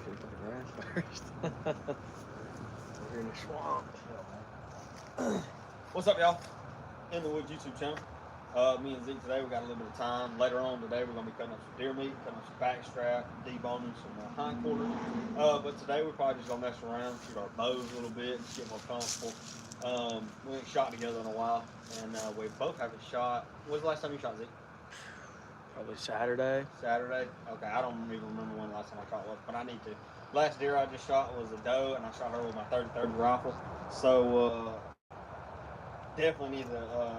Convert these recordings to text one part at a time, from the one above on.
Should cut the grass first. We're in the swamp. What's up, y'all? In the Woods YouTube channel. Me and Zeke today, we got a little bit of time. Later on today, we're going to be cutting up some deer meat, cutting up some back strap, deboning some hindquarters. But today, we're probably just going to mess around, shoot our bows a little bit, and just get more comfortable. We ain't shot together in a while, and we both haven't shot. When was the last time you shot, Zeke? Probably Saturday. Saturday? Okay, I don't even remember when the last time I shot was, but I need to. Last deer I just shot was a doe, and I shot her with my 30-30 rifle. So, definitely need to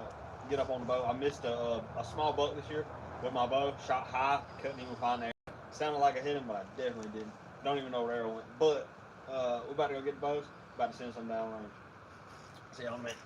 get up on the bow. I missed a small buck this year with my bow. Shot high, couldn't even find the arrow. Sounded like I hit him, but I definitely didn't. Don't even know where the arrow went. But we're about to go get the bows. About to send some down range. See y'all in a minute.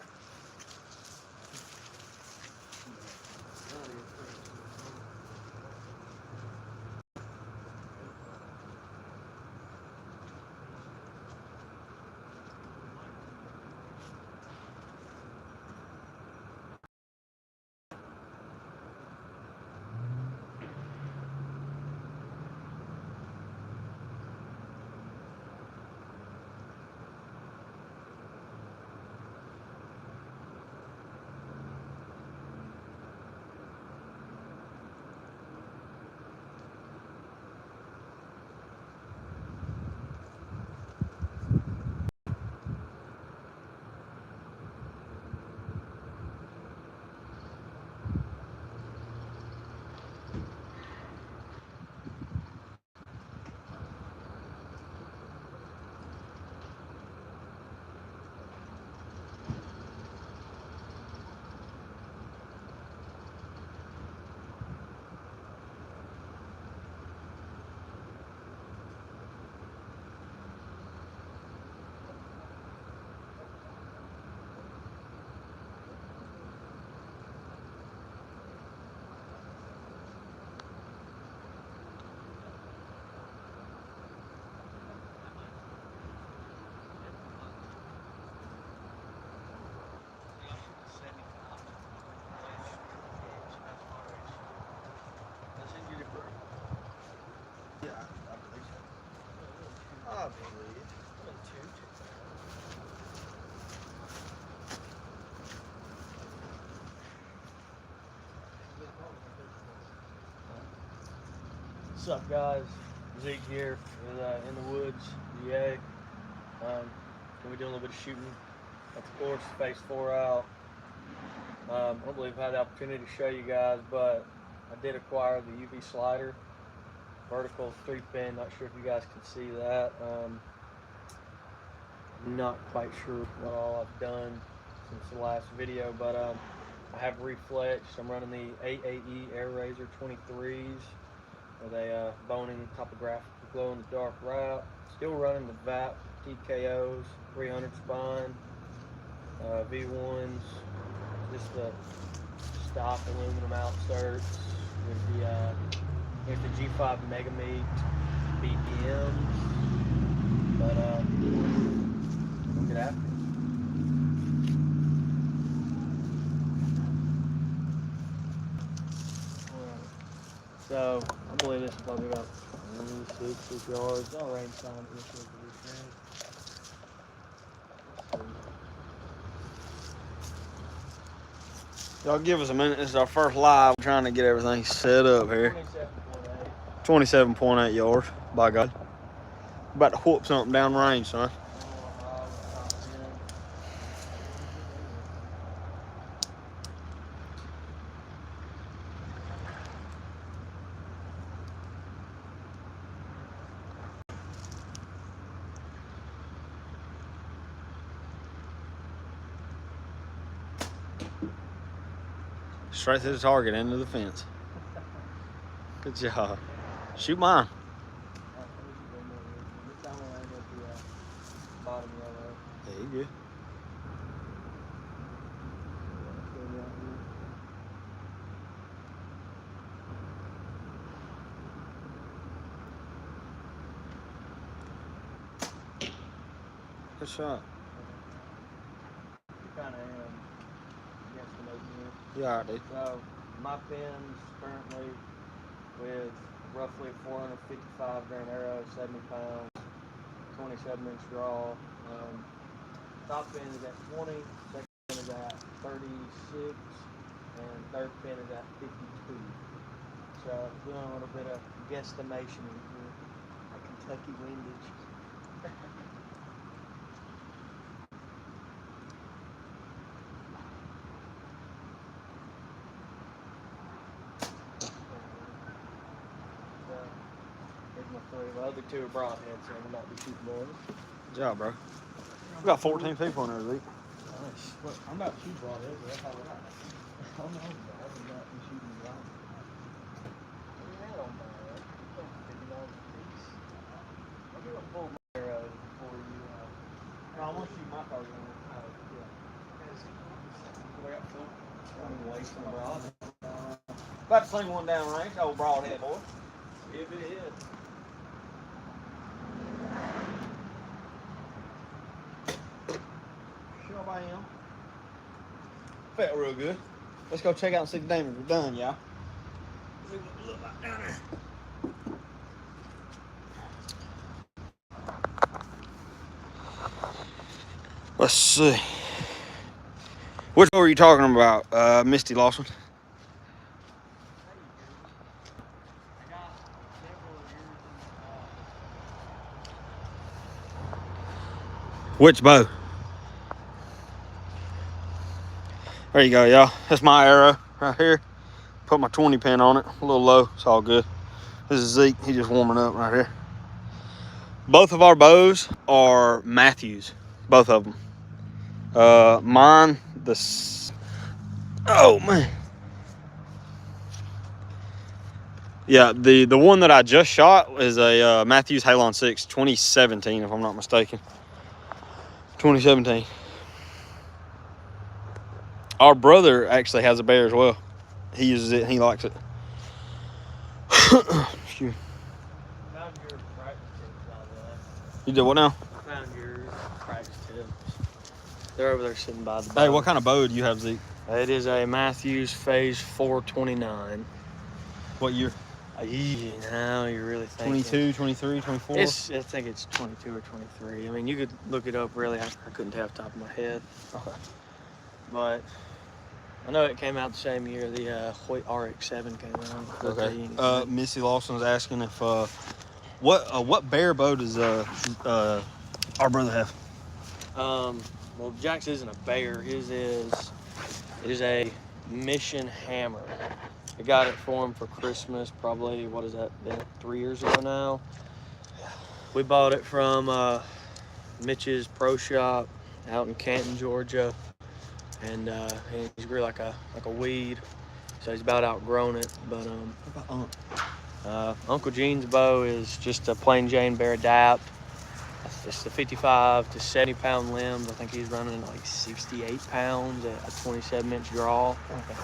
Yeah, I believe so. I believe. What's up, guys? Zeke here with In the Woods, VA. Gonna be doing a little bit of shooting at the course, phase 4 out. I don't believe I've had the opportunity to show you guys, but I did acquire the UV slider, vertical 3-pin. Not sure if you guys can see that. I'm not quite sure what all I've done since the last video, but I have refletched. I'm running the AAE Air Razor 23s with a boning topographical glow in the dark wrap. Still running the VAP TKOs, 300 spine, V1s, just the stock aluminum outserts with the G5 Megameat BPMs. But we'll get after it. So I believe this is probably about 26 yards. I'll range sign it this way for this thing. Y'all give us a minute. This is our first live. We're trying to get everything set up here. 27.8 yards. By God. About to whoop something down range, son. Straight to the target, into the fence. Good job. Shoot mine. Yeah, you good. Good shot. Kind of am guesstimating here. You alright, dude. So my pins currently with roughly 455 grain arrow, 70 pounds, 27-inch draw. Top pin is at 20, second pin is at 36, and third pin is at 52. So doing a little bit of guesstimation here, a Kentucky windage. Here's my three. The other two are broadheads, so I'm about to shoot more. Good job, bro. We got 14 people in there, Zeke. Nice. Look, I'm about to shoot broadheads, but that's all right. I'm not about to shooting broadheads. That don't matter. $50 a piece. I'll give a full arrow before you. No, I want to shoot my target on it. I got full. I'm wasting a broadhead. About to sling one down range, old broadhead boy. If it is. Sure I am. Felt real good. Let's go check out and see the damage we're done, y'all. See what it look like down there. Let's see. Which one were you talking about, Misty Lawson? Which bow? There you go, y'all. That's my arrow right here. Put my 20 pin on it. A little low. It's all good. This is Zeke. He's just warming up right here. Both of our bows are Matthews. Both of them. Mine, oh man. Yeah, the one that I just shot is a Matthews Halon 6, 2017, if I'm not mistaken. 2017. Our brother actually has a bear as well. He uses it and he likes it. Excuse me. Found your practice tips, by the way. You did what now? Found your practice tips. They're over there sitting by the bow. Hey, what kind of bow do you have, Zeke? It is a Matthews Phase 429. What year? Now you're really thinking. 22, 23, 24? I think it's 22 or 23. I mean, you could look it up, really. I couldn't tell off the top of my head. Okay. But I know it came out the same year the Hoyt RX-7 came out. Okay. Missy Lawson's asking if what bear bow does our brother have? Well, Jack's isn't a bear. His is a Mission Hammer. I got it for him for Christmas. Probably, what is that? Been 3 years ago now. We bought it from Mitch's Pro Shop out in Canton, Georgia, and he's grew like a weed, so he's about outgrown it. But Uncle Gene's bow is just a plain Jane Bear Adapt. It's the 55 to 70 pound limbs. I think he's running like 68 pounds at a 27-inch draw. Okay.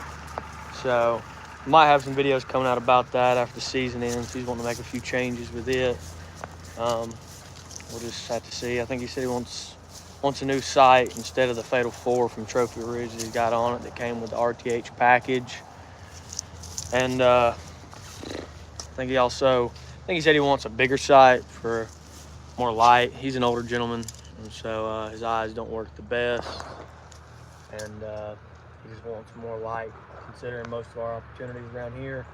So might have some videos coming out about that after the season ends. He's wanting to make a few changes with it. We'll just have to see. I think he said he wants a new sight instead of the Fatal 4 from Trophy Ridge that he's got on it that came with the RTH package. And I think he said he wants a bigger sight for more light. He's an older gentleman, and so his eyes don't work the best, and he just wants more light, considering most of our opportunities around here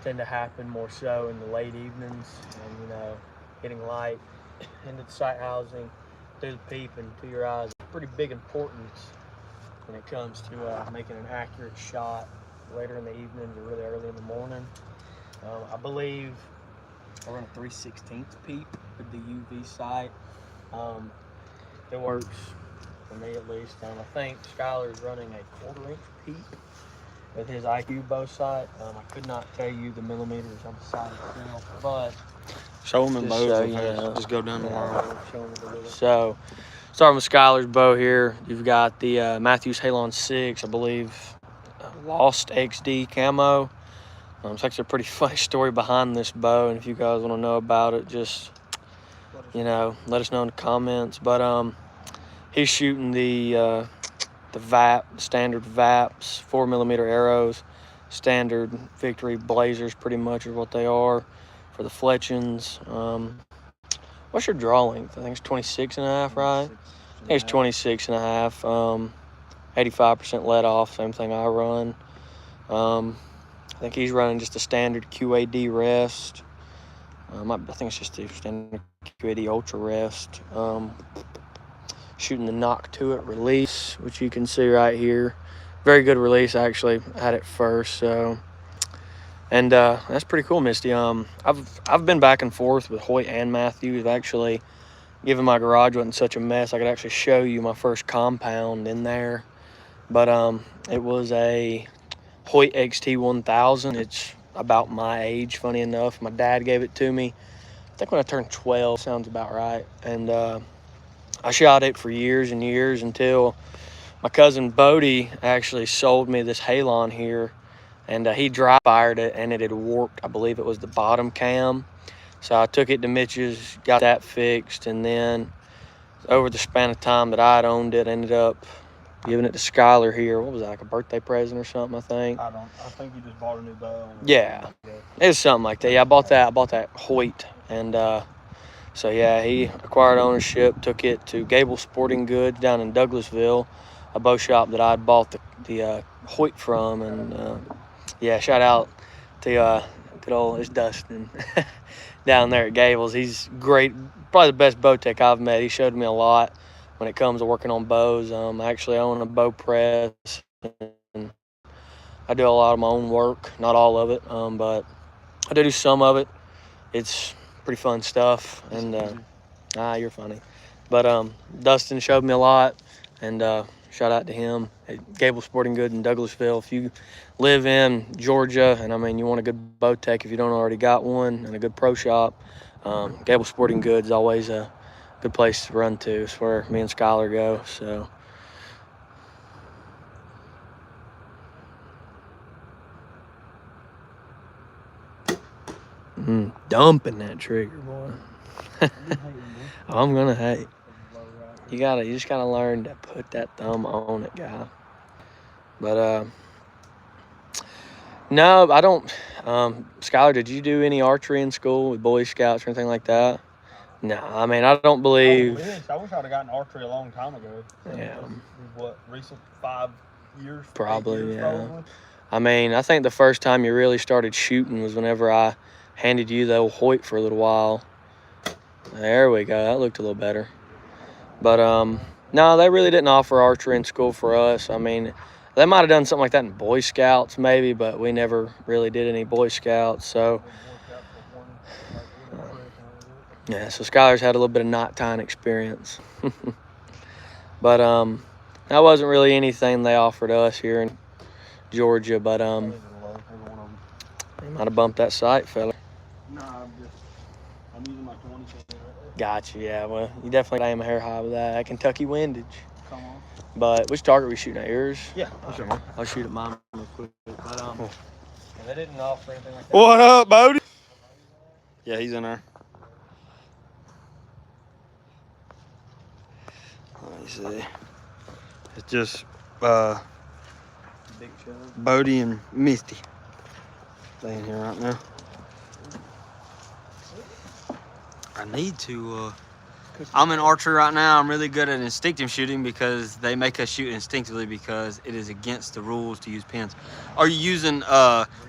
tend to happen more so in the late evenings, and getting light into the sight housing through the peep and to your eyes is pretty big importance when it comes to making an accurate shot later in the evenings or really early in the morning. I believe I run a 3/16 peep with the UV sight. It works for me at least. I think Skylar's running a 1/4-inch peep with his IQ bow sight. I could not tell you the millimeters on the sight itself, but Show them in bows. so Just go down the line. So, starting with Skylar's bow here, you've got the Matthews Halon 6, I believe, Lost XD camo. It's actually a pretty funny story behind this bow, and if you guys want to know about it, just let us know in the comments. But he's shooting the VAP, standard VAPs, 4mm arrows, standard Victory Blazers, pretty much is what they are. for the fletchings. What's your draw length? I think it's 26.5, right? I think it's 26.5. 85% let off, same thing I run. I think he's running just a standard QAD rest. I think it's just a standard QAD ultra rest. Shooting the knock to it release, which you can see right here. Very good release. I actually had it first, so. And that's pretty cool, Misty. I've been back and forth with Hoyt and Matthews. Actually, given my garage wasn't such a mess, I could actually show you my first compound in there. But it was a Hoyt XT1000. It's about my age, funny enough. My dad gave it to me, I think when I turned 12, sounds about right. And I shot it for years and years until my cousin Bodie actually sold me this halon here, and he dry fired it and it had warped. I believe it was the bottom cam. So I took it to Mitch's, got that fixed, and then over the span of time that I had owned it, ended up giving it to Skylar here. What was that, like a birthday present or something, I think? I think you just bought a new bow. Yeah, it was something like that. Yeah, I bought that Hoyt, and so yeah, he acquired ownership, took it to Gable Sporting Goods down in Douglasville, a bow shop that I'd bought the Hoyt from, and yeah, shout out to good old it's Dustin down there at Gables. He's great, probably the best bow tech I've met. He showed me a lot when it comes to working on bows. I actually own a bow press, and I do a lot of my own work, not all of it, but I do some of it. It's pretty fun stuff, and you're funny. But Dustin showed me a lot, and shout out to him at Gable Sporting Goods in Douglasville. If you live in Georgia, and I mean you want a good bow tech, if you don't already got one, and a good pro shop, Gable Sporting Goods is always a good place to run to. It's where me and Skylar go. So dumping that trigger, boy. I'm gonna hate. You just gotta learn to put that thumb on it, guy. But no, I don't. Skylar, did you do any archery in school with Boy Scouts or anything like that? No, I mean, I don't believe. I wish I'd have gotten archery a long time ago. Yeah. What, recent 5 years? Probably, 8 years, yeah. probably? I mean, I think the first time you really started shooting was whenever I handed you the old Hoyt for a little while. There we go. That looked a little better. But no, they really didn't offer archery in school for us. I mean, they might have done something like that in Boy Scouts maybe, but we never really did any Boy Scouts. So yeah, so Skylar's had a little bit of knot tying experience. But that wasn't really anything they offered us here in Georgia. But they might have bumped that sight, fella. No, I'm using my 20. Gotcha, yeah. Well, you definitely aim a hair high with that Kentucky windage. Come on. But which target are we shooting at? Yours? Yeah, I'll shoot at mine real quick. But they didn't offer anything like that. What up, Bodie? Yeah, he's in there. Let me see. It's just Big chub. Bodie and Misty staying here right now. I need to. I'm in archery right now. I'm really good at instinctive shooting because they make us shoot instinctively because it is against the rules to use pins. Are you using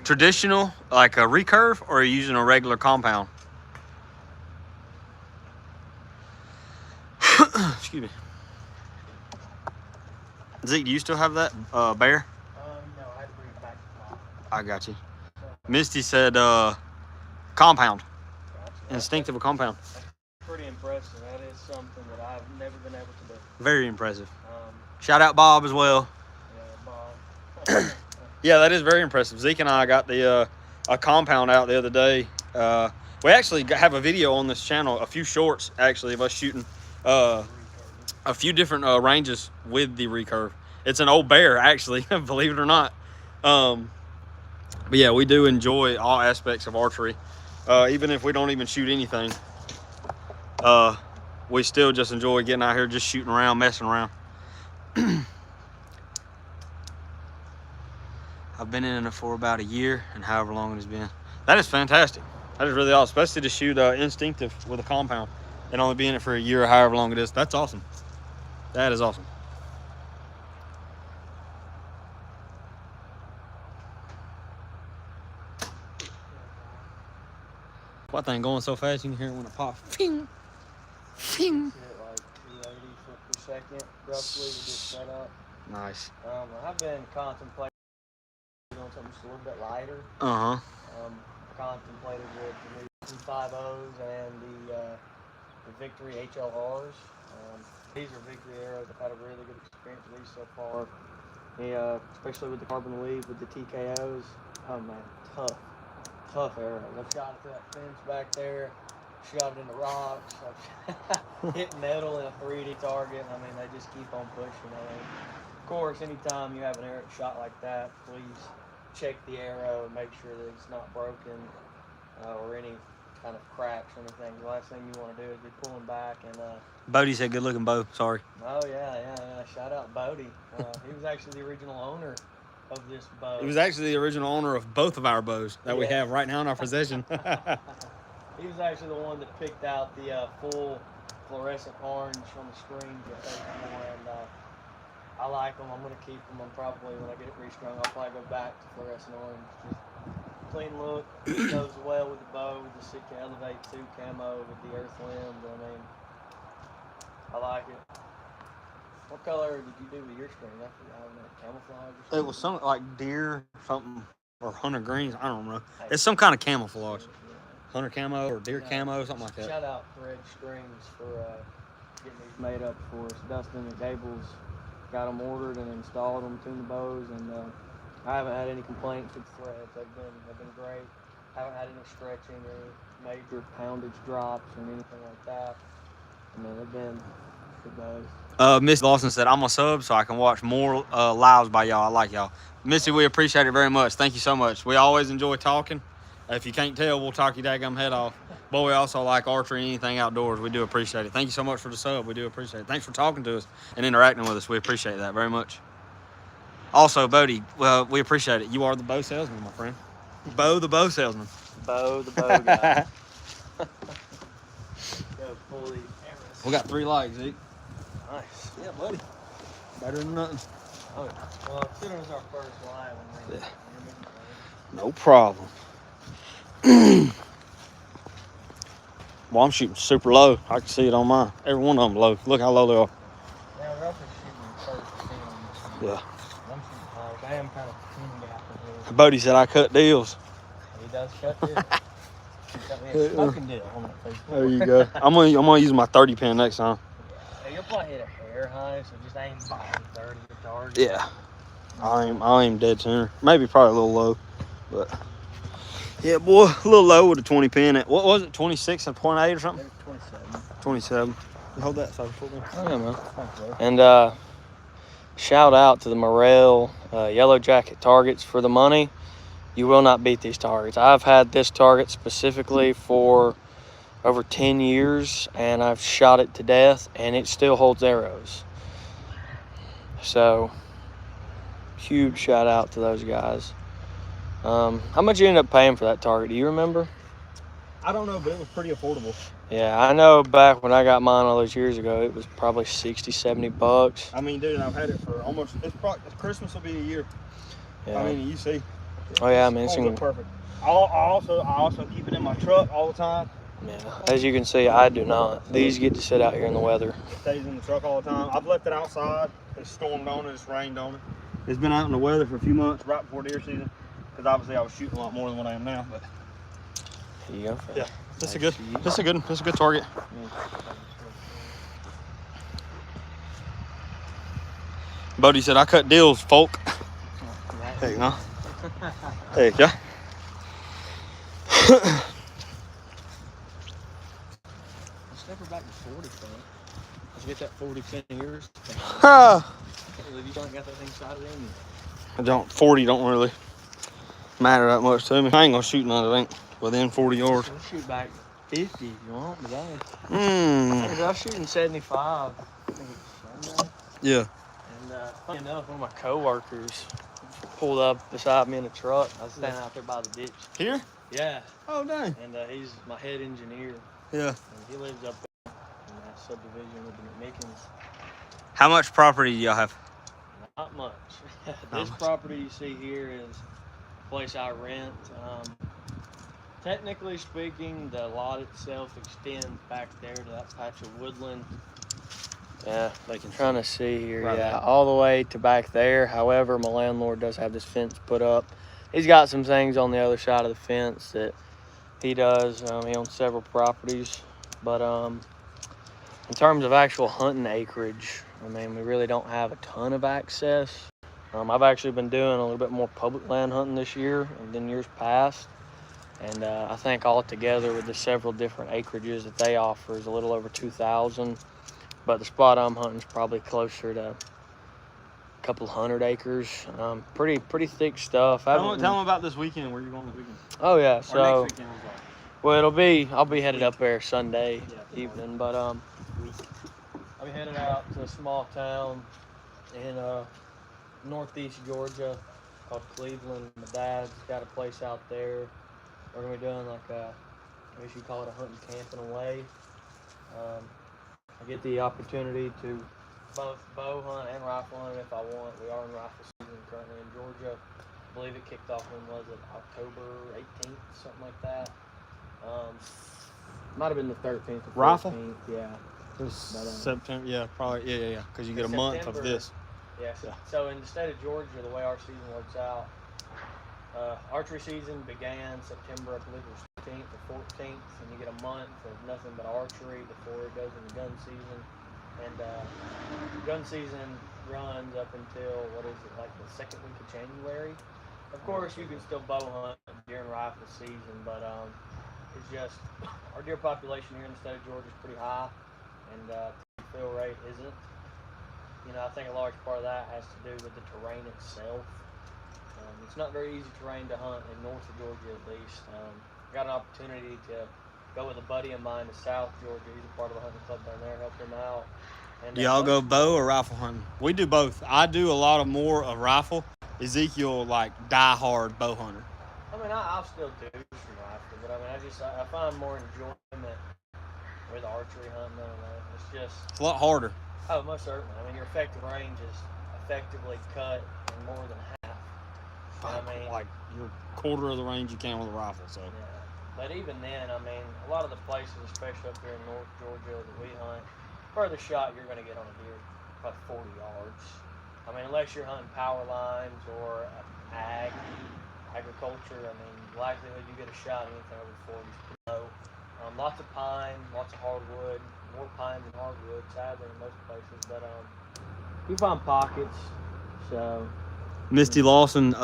traditional, like a recurve, or are you using a regular compound? Excuse me. Zeke, do you still have that bear? No, I had to bring it back to mom. I got you. Misty said compound. Gotcha. Instinctive compound. That's pretty impressive. That is something that I've never been able to do. Very impressive. Shout out Bob as well. Yeah, Bob. Yeah, that is very impressive. Zeke and I got the a compound out the other day. We actually have a video on this channel, a few shorts actually of us shooting a few different ranges with the recurve. It's an old bear actually, believe it or not. But yeah, we do enjoy all aspects of archery. Even if we don't even shoot anything, we still just enjoy getting out here, just shooting around, messing around. I've been in it for about a year and however long it has been. That is fantastic. That is really awesome, especially to shoot instinctive with a compound and only be in it for a year or however long it is. That's awesome. That is awesome. That thing going so fast you can hear it when it pops. Fing, fing. Like 280 foot per second, roughly, with this setup. Nice. I've been contemplating doing something just a little bit lighter. Contemplated with the new 2.50s and the Victory HLRs. These are Victory arrows. I've had a really good experience with these so far. Especially with the carbon weave, with the TKOs. Oh man, tough arrows. I've shot it through that fence back there. Shot it in the rocks. I've hit metal in a 3D target. I mean, they just keep on pushing. I mean, of course, anytime you have an arrow shot like that, please check the arrow and make sure that it's not broken or any kind of cracks or anything. The last thing you want to do is be pulling back and. Bodie said, "Good looking bow." Sorry. Oh yeah. Shout out Bodie. He was actually the original owner of this bow. He was actually the original owner of both of our bows that we have right now in our possession. He was actually the one that picked out the full fluorescent orange on the screens that they and I like them. I'm going to keep them. I'm probably, when I get it restrung, I'll probably go back to fluorescent orange. Just clean look. Goes well with the bow, with the Sitka Elevate 2 camo, with the earth limbs. I mean, I like it. What color did you do with your string? I don't know, camouflage or something? It was something like deer, something, or hunter greens. I don't know. It's some kind of camouflage. Hunter camo or deer camo, something like that. Shout out Red Strings for getting these made up for us. Dustin and Gables got them ordered and installed them, tuned the bows, and I haven't had any complaints with the threads. They've been great. I haven't had any stretching or major poundage drops or anything like that. I mean, they've been good bows. Miss Lawson said, "I'm a sub so I can watch more lives by y'all. I like y'all." Missy, we appreciate it very much. Thank you so much. We always enjoy talking. If you can't tell, we'll talk your daggum head off. But we also like archery and anything outdoors. We do appreciate it. Thank you so much for the sub. We do appreciate it. Thanks for talking to us and interacting with us. We appreciate that very much. Also, Bodie, well, we appreciate it. You are the bow salesman, my friend. Bo, the bow salesman. Bo, the bow guy. Go pull these arrows. We got 3 legs, Zeke. Nice. Yeah, buddy. Better than nothing. Oh, yeah. Well, considering it's our first live, I mean, No problem. Well, I'm shooting super low. I can see it on mine. Every one of them low. Look how low they are. yeah, we're up to shooting 30 Yeah. I'm shooting high. I am kind of team gapping here. Bodie said I cut deals. He does cut deals. He cut me a smoking deal on that Facebook. There you go. I'm gonna use my 30 pin next time. Yeah, you'll probably hit a hair high, so just aim behind 30 at the target. Yeah. I'll aim dead center. Maybe probably a little low, but yeah, boy, a little low with a 20 pin. What was it? 26 and 0.8 or something? 27. 27. Hold that side for me. Oh yeah, man. And shout out to the Morel Yellow Jacket targets for the money. You will not beat these targets. I've had this target specifically for over 10 years, and I've shot it to death, and it still holds arrows. So, huge shout out to those guys. How much you ended up paying for that target? Do you remember? I don't know, but it was pretty affordable. Yeah, I know back when I got mine all those years ago, it was probably 60, 70 bucks. I mean, dude, I've had it for almost, Christmas will be a year. Yeah. I mean, you see. Oh yeah, I mean, It's perfect. I also keep it in my truck all the time. yeah. As you can see, I do not. These get to sit out here in the weather. It stays in the truck all the time. I've left it outside. It's stormed on it. It's rained on it. It's been out in the weather for a few months, right before deer season. Because obviously I was shooting a lot more than what I am now. But Here you go. Fred. yeah, this is a good target. Bodie said I cut deals, folk. There you go. There you go. Let's step her back to 40, Fred. Let's get that 40 pin of yours. You don't got that thing sighted in you. I don't. 40 don't really matter that much to me. I ain't gonna shoot none of it within 40 yards. Let's shoot back 50 if you want today. Mmm. I was shooting 75. I think it's Sunday. Yeah. And funny enough, one of my coworkers pulled up beside me in a truck. I was standing out there by the ditch. Here? Yeah. Oh, dang. And he's my head engineer. Yeah. And he lives up in that subdivision with the McMickens. How much property do y'all have? Not much. Not This much. property you see here is a place I rent. Technically speaking, the lot itself extends back there to that patch of woodland. Yeah, They can trying to see here. Right yeah, there. all the way to back there. However, my landlord does have this fence put up. He's got some things on the other side of the fence that he does. He owns several properties, but in terms of actual hunting acreage, I mean, we really don't have a ton of access. I've actually been doing a little bit more public land hunting this year than years past. And I think altogether with the several different acreages that they offer is a little over 2,000. But the spot I'm hunting is probably closer to a couple hundred acres. Pretty thick stuff. Tell them about this weekend. Where you going this weekend? Oh yeah, Or so next weekend, I'm sorry. well I'll be headed up there Sunday Yeah, evening, but I'll be headed out to a small town in northeast Georgia called Cleveland. My dad's got a place out there. We're gonna be doing like I guess you call it a hunting camping away. I get the opportunity to both bow hunt and rifle hunt if I want. We are in rifle season currently in Georgia. I believe it kicked off when was it October 18th, something like that. Might have been the 13th or 14th. Rifle? Yeah. September, yeah, probably, yeah. Because you get a month of this. Yeah. So in the state of Georgia, the way our season works out, archery season began September, I believe it was 15th or 14th, and you get a month of nothing but archery before it goes into gun season. And gun season runs up until, what is it, like the second week of January. Of course, you can still bow hunt during rifle season, but it's just our deer population here in the state of Georgia is pretty high, and fill rate isn't. You know, I think a large part of that has to do with the terrain itself. It's not very easy terrain to hunt in north of Georgia, at least. Got an opportunity to go with a buddy of mine to South Georgia. He's a part of a hunting club down there, help him out. And, Do y'all go bow or rifle hunting? We do both. I do a lot of more of rifle. Ezekiel, like, die-hard bow hunter. I mean, I'll still do some rifle, but I mean, I find more enjoyment with archery hunting. I don't know. It's a lot harder. Oh, most certainly. I mean, your effective range is effectively cut in more than half. I mean, like you're quarter of the range you can with a rifle. So. Yeah. But even then, I mean, a lot of the places, especially up here in North Georgia that we hunt, further shot you're going to get on a deer about 40 yards. I mean, unless you're hunting power lines or agriculture, I mean, the likelihood you get a shot anything over 40 is pretty low. Lots of pine, lots of hardwood, more pine than hardwood, sadly, in most places. But you find pockets, so. Misty Lawson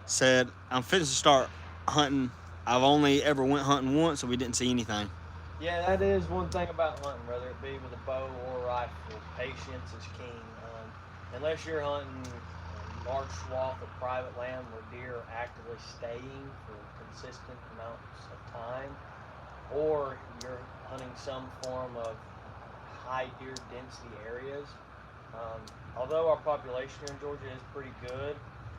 said, I'm fit to start hunting. I've only ever went hunting once, so we didn't see anything. Yeah, that is one thing about hunting, whether it be with a bow or a rifle. Patience is king. Unless you're hunting a large swath of private land where deer are actively staying for consistent amounts of time, or you're hunting some form of high deer density areas. Although our population here in Georgia is pretty good,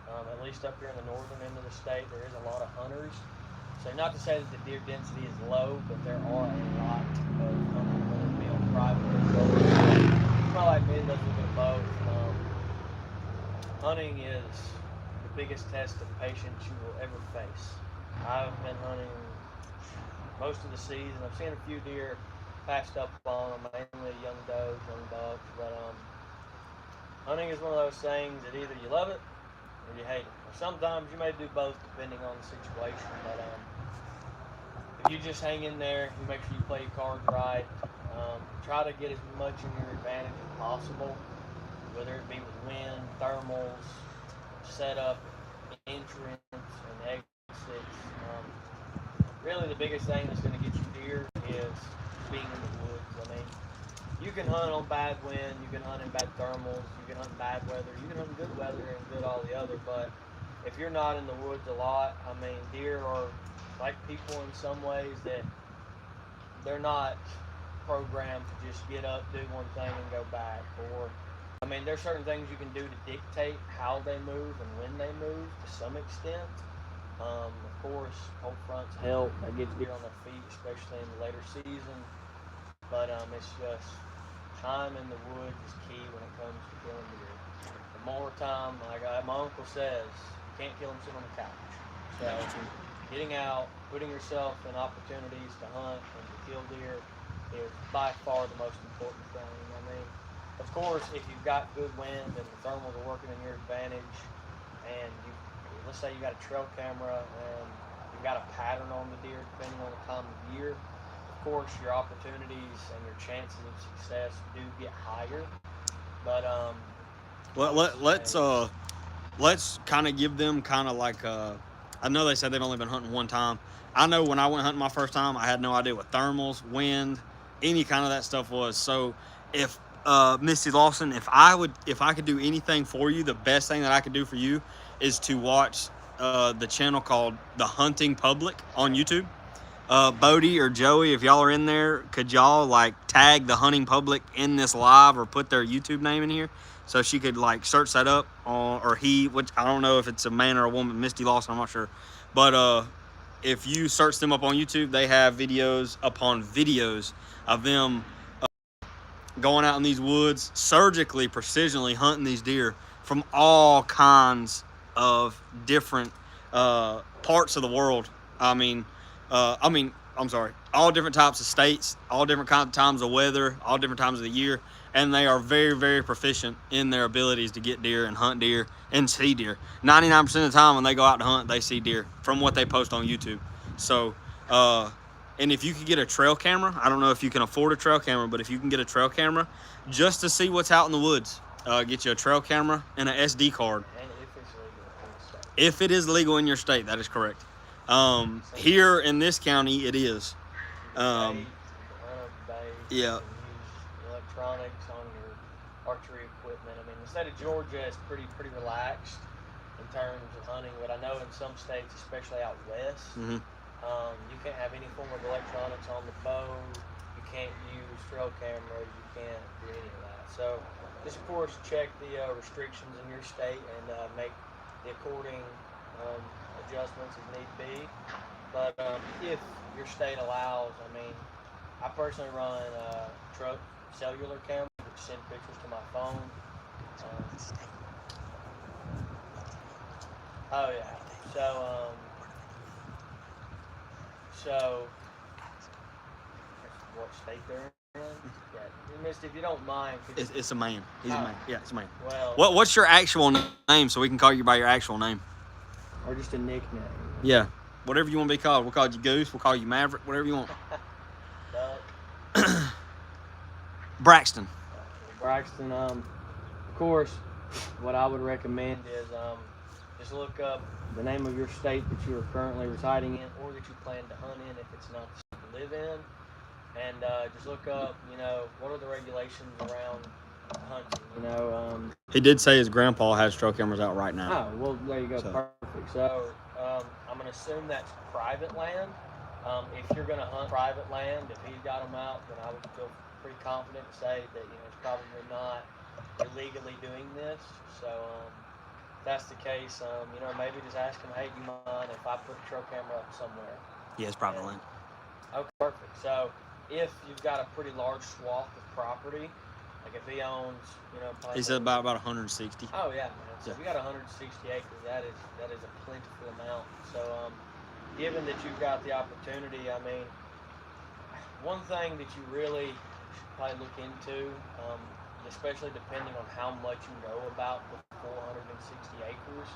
at least up here in the northern end of the state, there is a lot of hunters. So not to say that the deer density is low, but there are a lot of hunters, whether it be on private or public. Probably like me, does a little bit of both. Hunting is the biggest test of patience you will ever face. I've been hunting most of the season. I've seen a few deer passed up on them, mainly young does, young bucks, but hunting is one of those things that either you love it or you hate it. Or sometimes you may do both depending on the situation, but if you just hang in there, you make sure you play your cards right, try to get as much in your advantage as possible, whether it be with wind, thermals, setup, entrance, and exits. Really the biggest thing that's going to get you deer is being in the woods. I mean, you can hunt on bad wind, you can hunt in bad thermals, you can hunt in bad weather, you can hunt in good weather and good all the other, but if you're not in the woods a lot, I mean, deer are like people in some ways that they're not programmed to just get up, do one thing, and go back. Or, I mean, there's certain things you can do to dictate how they move and when they move to some extent, Of course, cold fronts help. That gets deer on their feet, especially in the later season. But it's just time in the woods is key when it comes to killing deer. The more time, like my uncle says, you can't kill them sitting on the couch. So getting out, putting yourself in opportunities to hunt and to kill deer is by far the most important thing. I mean, of course, if you've got good wind and the thermals are working in your advantage, and let's say you got a trail camera and you've got a pattern on the deer depending on the time of year, of course your opportunities and your chances of success do get higher. But let's kind of give them kind of like I know they said they've only been hunting one time. I know when I went hunting my first time, I had no idea what thermals, wind, any kind of that stuff was. So if Misty Lawson, if I could do anything for you, the best thing that I could do for you is to watch the channel called The Hunting Public on YouTube. Bodie or Joey, if y'all are in there, could y'all like tag The Hunting Public in this live or put their YouTube name in here so she could like search that up or he, which I don't know if it's a man or a woman, Misty Lawson, I'm not sure, but if you search them up on YouTube, they have videos upon videos of them going out in these woods, surgically, precisionally hunting these deer from all kinds of different parts of the world. I'm sorry, all different types of states, all different kinds of times of weather, all different times of the year, and they are very, very proficient in their abilities to get deer and hunt deer and see deer. 99% of the time when they go out to hunt, they see deer from what they post on YouTube. So, and if you could get a trail camera, I don't know if you can afford a trail camera, but if you can get a trail camera just to see what's out in the woods, get you a trail camera and an SD card. And if it's legal in the state. If it is legal in your state, that is correct. Here in this county, it is. Yeah. Yeah. Use electronics on your archery equipment. I mean, the state of Georgia is pretty relaxed in terms of hunting, but I know in some states, especially out west, you can't have any form of electronics on the bow. You can't use trail cameras. You can't do any of that. So just, of course, check the restrictions in your state and make the according adjustments as need be. But if your state allows, I mean, I personally run truck cellular cameras, which send pictures to my phone. Oh yeah. So what state they're in? Yeah, Misty, if you don't mind. It's a man. He's a man. Yeah, it's a man. Well, what's your actual name so we can call you by your actual name? Or just a nickname. Yeah. Whatever you want to be called. We'll call you Goose. We'll call you Maverick. Whatever you want. Braxton. Braxton. Of course, what I would recommend is just look up the name of your state that you are currently residing in, or that you plan to hunt in if it's not the state you live in, and just look up, what are the regulations around hunting. He did say his grandpa has trail cameras out right now. Oh, well, there you go. So. Perfect. So I'm going to assume that's private land. If you're going to hunt private land, if he's got them out, then I would feel pretty confident to say that it's probably not illegally doing this. So if that's the case, maybe just ask him, hey, do you mind if I put a trail camera up somewhere? Yeah, it's private land. Okay, perfect. So if you've got a pretty large swath of property, like if he owns, he said about 160. Oh yeah, man. So if you got 160 acres, that is a plentiful amount. So given that you've got the opportunity, I mean, one thing that you really should probably look into, especially depending on how much you know about the 460 acres.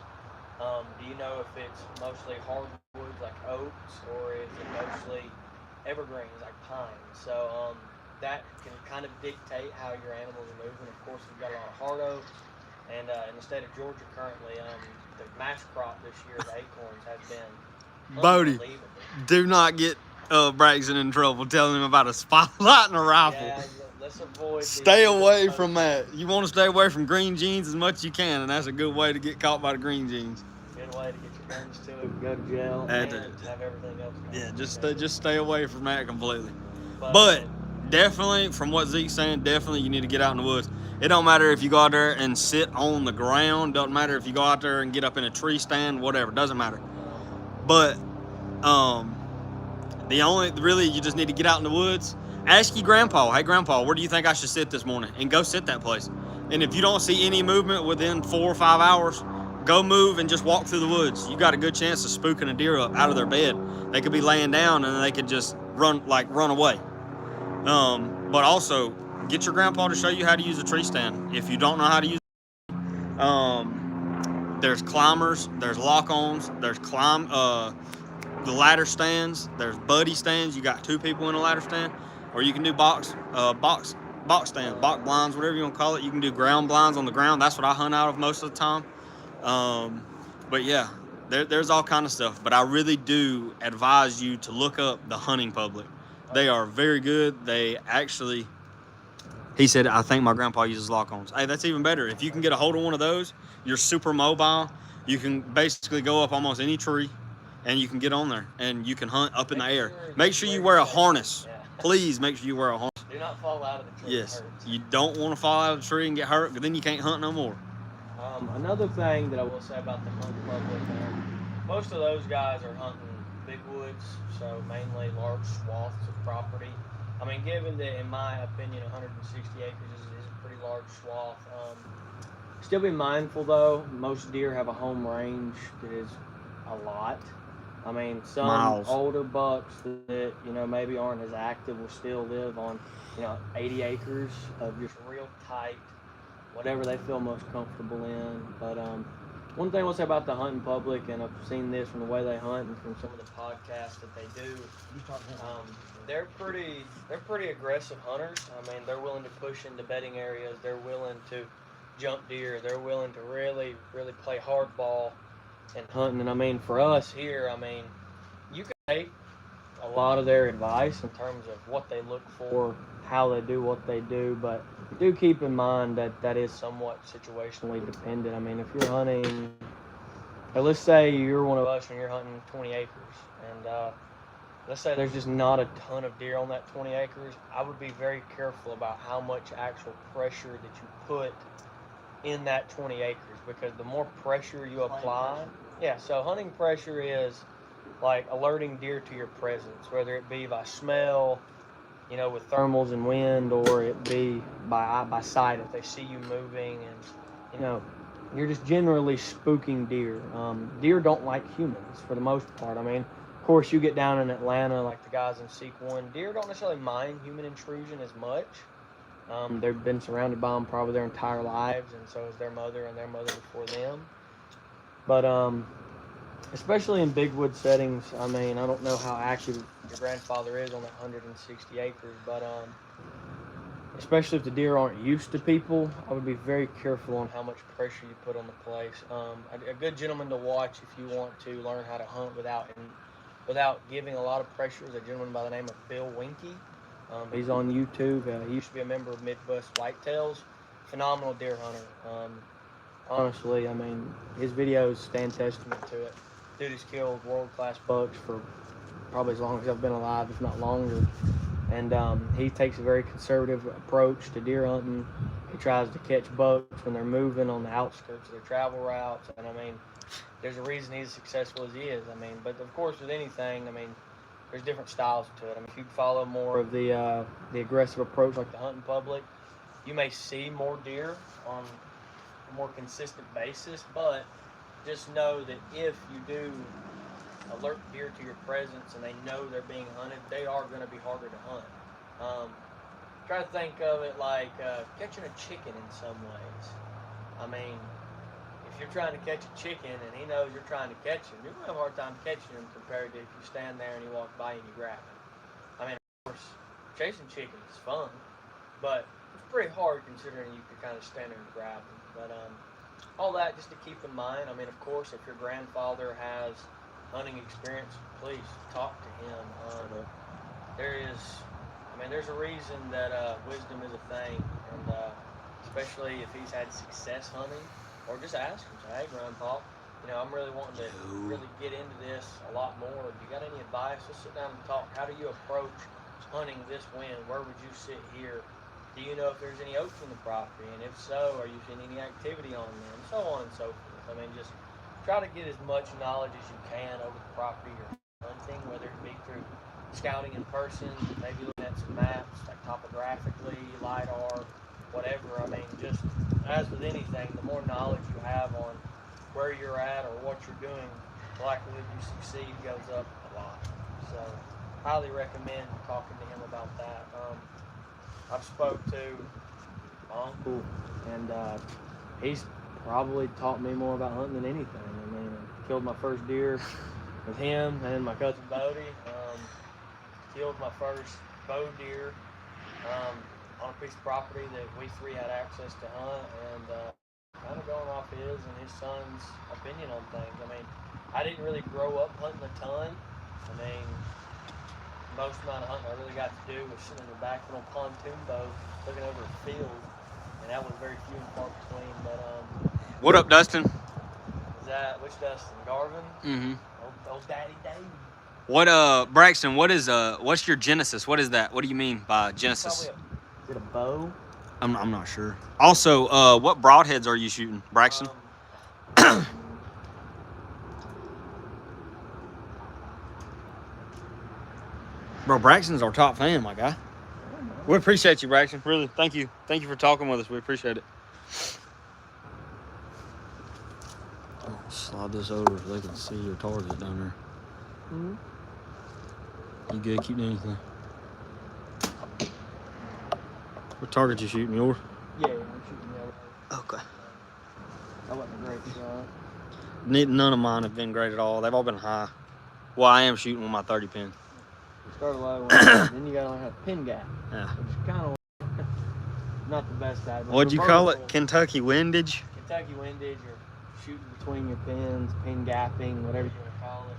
Do you know if it's mostly hardwoods like oaks, or is it mostly evergreens like pines? So that can kind of dictate how your animals are moving. Of course, we've got a lot of hard oaks, and in the state of Georgia currently, the mash crop this year, the acorns, have been Bodie, do not get Braxton in trouble telling him about a spotlight and a rifle. Yeah, let's avoid. Stay away from that. You want to stay away from green jeans as much as you can, and that's a good way to get caught by the green jeans. Good way to get your guns to it, go to jail, and have everything else. Yeah, just stay away from that completely. But definitely, from what Zeke's saying, definitely you need to get out in the woods. It don't matter if you go out there and sit on the ground. Doesn't matter if you go out there and get up in a tree stand. Whatever. Doesn't matter. But you just need to get out in the woods. Ask your grandpa, hey grandpa, where do you think I should sit this morning? And go sit that place. And if you don't see any movement within 4 or 5 hours, go move and just walk through the woods. You got a good chance of spooking a deer up out of their bed. They could be laying down and they could just run away. But also get your grandpa to show you how to use a tree stand. If you don't know how to use there's climbers, there's lock-ons, there's the ladder stands, there's buddy stands. You got 2 people in a ladder stand, or you can do box stands, box blinds, whatever you want to call it. You can do ground blinds on the ground. That's what I hunt out of most of the time. But yeah, there's all kind of stuff. But I really do advise you to look up the hunting public. They are very good. They actually, he said, I think my grandpa uses lock-ons. Hey, that's even better. If you can get a hold of one of those, you're super mobile. You can basically go up almost any tree, and you can get on there, and you can hunt up in the air. Make sure you wear a harness. Yeah. Please make sure you wear a harness. Do not fall out of the tree. Yes, you don't want to fall out of the tree and get hurt, because then you can't hunt no more. Another thing that I will say about the hunt public, most of those guys are hunting big woods, so mainly large swaths of property. I mean, given that, in my opinion, 160 acres is a pretty large swath. Still be mindful, though, most deer have a home range that is a lot. I mean, some Miles. Older bucks that, maybe aren't as active will still live on, 80 acres of just real tight, whatever they feel most comfortable in. But one thing I will say about the hunting public, and I've seen this from the way they hunt and from some of the podcasts that they do, they're pretty aggressive hunters. I mean, they're willing to push into bedding areas. They're willing to jump deer. They're willing to really, really play hardball and hunting. And I mean, for us here, I mean, you can take a lot of their advice in terms of what they look for, how they do what they do, but do keep in mind that is somewhat situationally dependent. I mean, if you're hunting, let's say you're one of us and you're hunting 20 acres, and let's say there's just not a ton of deer on that 20 acres, I would be very careful about how much actual pressure that you put in that 20 acres, because the more pressure you apply, so hunting pressure is like alerting deer to your presence, whether it be by smell, with thermals and wind, or it be by sight if they see you moving, and you're just generally spooking deer. Deer don't like humans for the most part. I mean, of course, you get down in Atlanta, like the guys in Seek 1, deer don't necessarily mind human intrusion as much. They've been surrounded by them probably their entire lives, and so is their mother and their mother before them. But especially in big wood settings, I mean, I don't know how active your grandfather is on that 160 acres, but especially if the deer aren't used to people, I would be very careful on how much pressure you put on the place. A good gentleman to watch if you want to learn how to hunt without giving a lot of pressure is a gentleman by the name of Bill Winkie. He's on YouTube. He used to be a member of Midwest Whitetails. Phenomenal deer hunter. Honestly, I mean, his videos stand testament to it. Dude has killed world-class bucks for probably as long as I've been alive, if not longer. And he takes a very conservative approach to deer hunting. He tries to catch bucks when they're moving on the outskirts of their travel routes. And I mean, there's a reason he's as successful as he is. I mean, but of course, with anything, I mean, there's different styles to it. I mean, if you follow more of the aggressive approach like the hunting public, you may see more deer on a more consistent basis, but just know that if you do alert deer to your presence and they know they're being hunted, they are going to be harder to hunt. Try to think of it like catching a chicken in some ways. I mean, if you're trying to catch a chicken and he knows you're trying to catch him, you're going to have a hard time catching him compared to if you stand there and you walk by and you grab him. I mean, of course, chasing chickens is fun, but it's pretty hard considering you could kind of stand there and grab him. But all that just to keep in mind. I mean, of course, if your grandfather has hunting experience, please talk to him. There's a reason that wisdom is a thing, and especially if he's had success hunting, or just ask him, say, hey, Grandpa, I'm really wanting to really get into this a lot more. Do you got any advice? Let's sit down and talk. How do you approach hunting this wind? Where would you sit here? Do you know if there's any oaks in the property? And if so, are you seeing any activity on them? So on and so forth. I mean, just try to get as much knowledge as you can over the property you're hunting, whether it be through scouting in person, maybe looking at some maps, like topographically, LiDAR, whatever. I mean, just as with anything, the more knowledge you have on where you're at or what you're doing, the likelihood you succeed goes up a lot. So, highly recommend talking to him about that. I've spoke to my uncle, and he's probably taught me more about hunting than anything. I mean, I killed my first deer with him and my cousin Bodie. Killed my first bow deer on a piece of property that we three had access to hunt, and kind of going off his and his son's opinion on things. I mean, I didn't really grow up hunting a ton. I mean, most amount of hunting I really got to do was sitting in the back of a pontoon boat looking over a field, and that was very few and far between. But What up, Dustin? which Dustin? Garvin? Mm-hmm. Old Daddy Dave. What Braxton, what's your genesis? What is that? What do you mean by genesis? Is it a bow? I'm not sure. Also, what broadheads are you shooting, Braxton? Bro, Braxton's our top fan, my guy. We appreciate you, Braxton. Really, thank you for talking with us. We appreciate it. Oh, slide this over so they can see your target down there. Mm-hmm. You good? Keep doing anything. What target you shooting? Yours? Yeah, I'm shooting yellow. Okay. That wasn't a great shot. None of mine have been great at all. They've all been high. Well, I am shooting with my 30 pin. You start a low one, then you gotta learn how to pin gap. Yeah. Which is kind of not the best side. What'd you call it? Kentucky windage? Kentucky windage, or shooting between your pins, pin gapping, whatever you want to call it.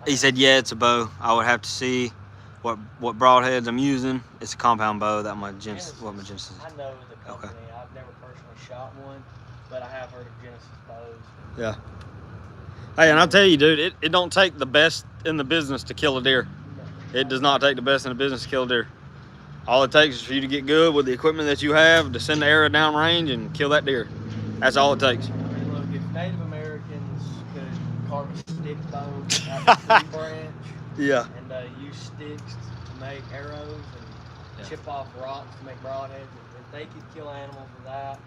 He said, yeah, it's a bow. I would have to see what broadheads I'm using. It's a compound bow. That my Genesis. What my Genesis is. I know the company. Okay. I've never personally shot one, but I have heard of Genesis bows. Yeah. Hey, and I'll tell you, dude, it don't take the best in the business to kill a deer. It does not take the best in the business to kill a deer. All it takes is for you to get good with the equipment that you have to send the arrow down range and kill that deer. That's all it takes. I mean, look, if Native Americans could carve a stick bow out of a tree branch, yeah, and use sticks to make arrows and chip off rocks to make broadheads, if they could kill animals with that,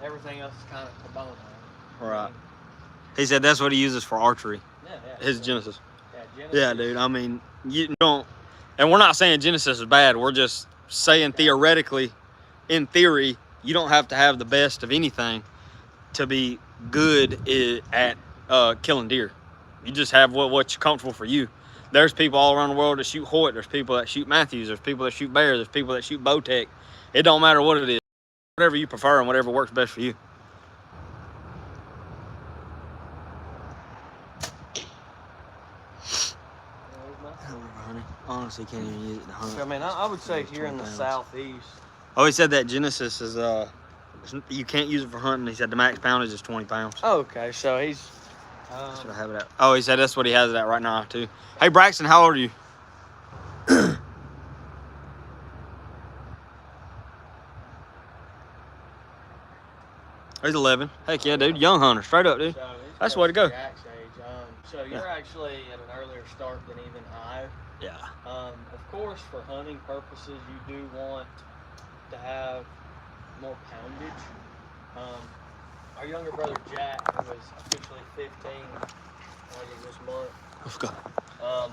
everything else is kind of a bonus. Right. I mean, he said that's what he uses for archery. Yeah. His Genesis. Yeah, Genesis. Yeah, dude. I mean, you don't, and we're not saying Genesis is bad. We're just saying theoretically, in theory, you don't have to have the best of anything to be good at killing deer. You just have what's comfortable for you. There's people all around the world that shoot Hoyt. There's people that shoot Matthews. There's people that shoot Bear. There's people that shoot Bowtech. It don't matter what it is. Whatever you prefer and whatever works best for you. Honestly, can't even use it to hunt. I mean, I would say here in the southeast. Oh, he said that Genesis is you can't use it for hunting. He said the max poundage is 20 pounds. Oh, okay, so he's. That's what I have it at. Oh, he said that's what he has it at right now too. Hey, Braxton, how old are you? He's 11. Heck yeah, dude. Young hunter. Straight up, dude. So that's the way to go. So you're actually at an earlier start than even I. Yeah. Of course, for hunting purposes, you do want to have more poundage. Our younger brother Jack, who was officially 15 this month. I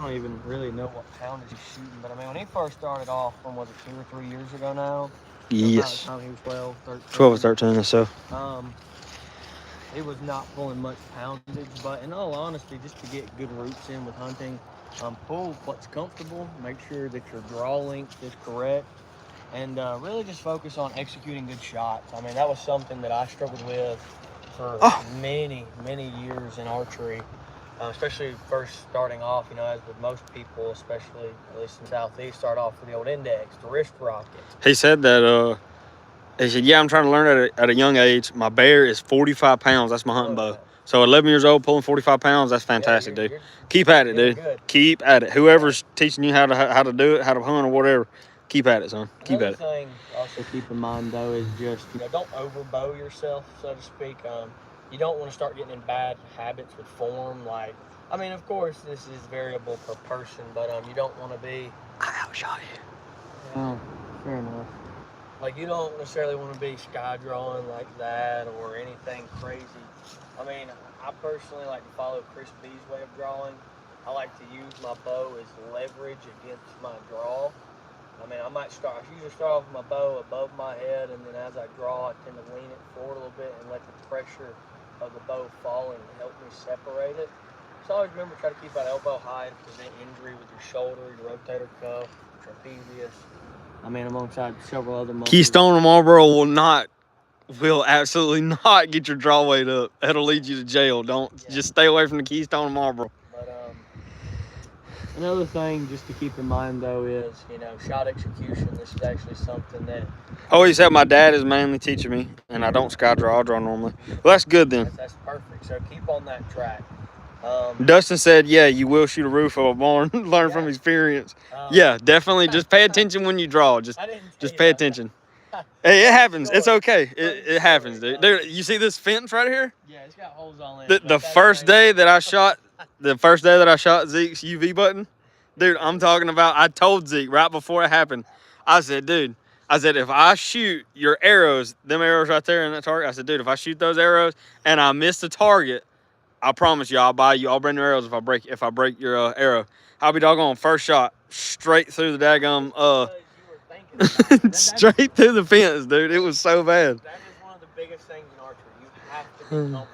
don't even really know what poundage he's shooting, but I mean, when he first started off, when was it, 2 or 3 years ago now? Yes. By the time he was 12, 13. 12 or 13 or so. He was not pulling much poundage, but in all honesty, just to get good roots in with hunting, pull what's comfortable, make sure that your draw length is correct, and really just focus on executing good shots. I mean, that was something that I struggled with for many, many years in archery, especially first starting off, you know, as with most people, especially at least in the Southeast, start off with the old index, the wrist rocket. He said that, he said, yeah, I'm trying to learn at a young age. My bear is 45 pounds. That's my hunting bow. So 11 years old, pulling 45 pounds, that's fantastic, dude. Keep at it, dude. Good. Keep at it. Whoever's teaching you how to do it, how to hunt or whatever, keep at it, son. Keep at it. Another thing also keep in mind, though, is just, you know, don't overbow yourself, so to speak. you don't want to start getting in bad habits with form. Like, I mean, of course, this is variable per person, but you don't want to be. I outshot you. Oh, fair enough. Like, you don't necessarily want to be sky drawing like that or anything crazy. I mean, I personally like to follow Chris B's way of drawing. I like to use my bow as leverage against my draw. I mean, I usually start off with my bow above my head, and then as I draw, I tend to lean it forward a little bit and let the pressure of the bow fall and help me separate it. So always remember, try to keep that elbow high to prevent injury with your shoulder, your rotator cuff, trapezius. I mean, alongside several other muscles. Keystone Marlboro will absolutely not get your draw weight up. That'll lead you to jail. Just stay away from the Keystone Marlboro. But another thing just to keep in mind though is, shot execution. This is actually something that. Oh, you said my dad is mainly teaching me, and I don't sky draw. I draw normally. Well, that's good then. That's perfect. So keep on that track. Dustin said, "Yeah, you will shoot a roof of a barn. Learn from experience." Yeah, definitely. Just pay attention when you draw. Just pay attention. Hey, it happens. It's okay. It happens, dude. Dude, you see this fence right here? Yeah, it's got holes on it. The first day that I shot Zeke's UV button, dude, I'm talking about. I told Zeke right before it happened. I said, dude, if I shoot your arrows, them arrows right there in that target, I said, dude, if I shoot those arrows and I miss the target, I promise you, I'll buy you all brand new arrows if I break your arrow. I'll be doggone first shot straight through the daggum straight through the fence, dude. It was so bad. That is one of the biggest things in archery. You have to be comfortable.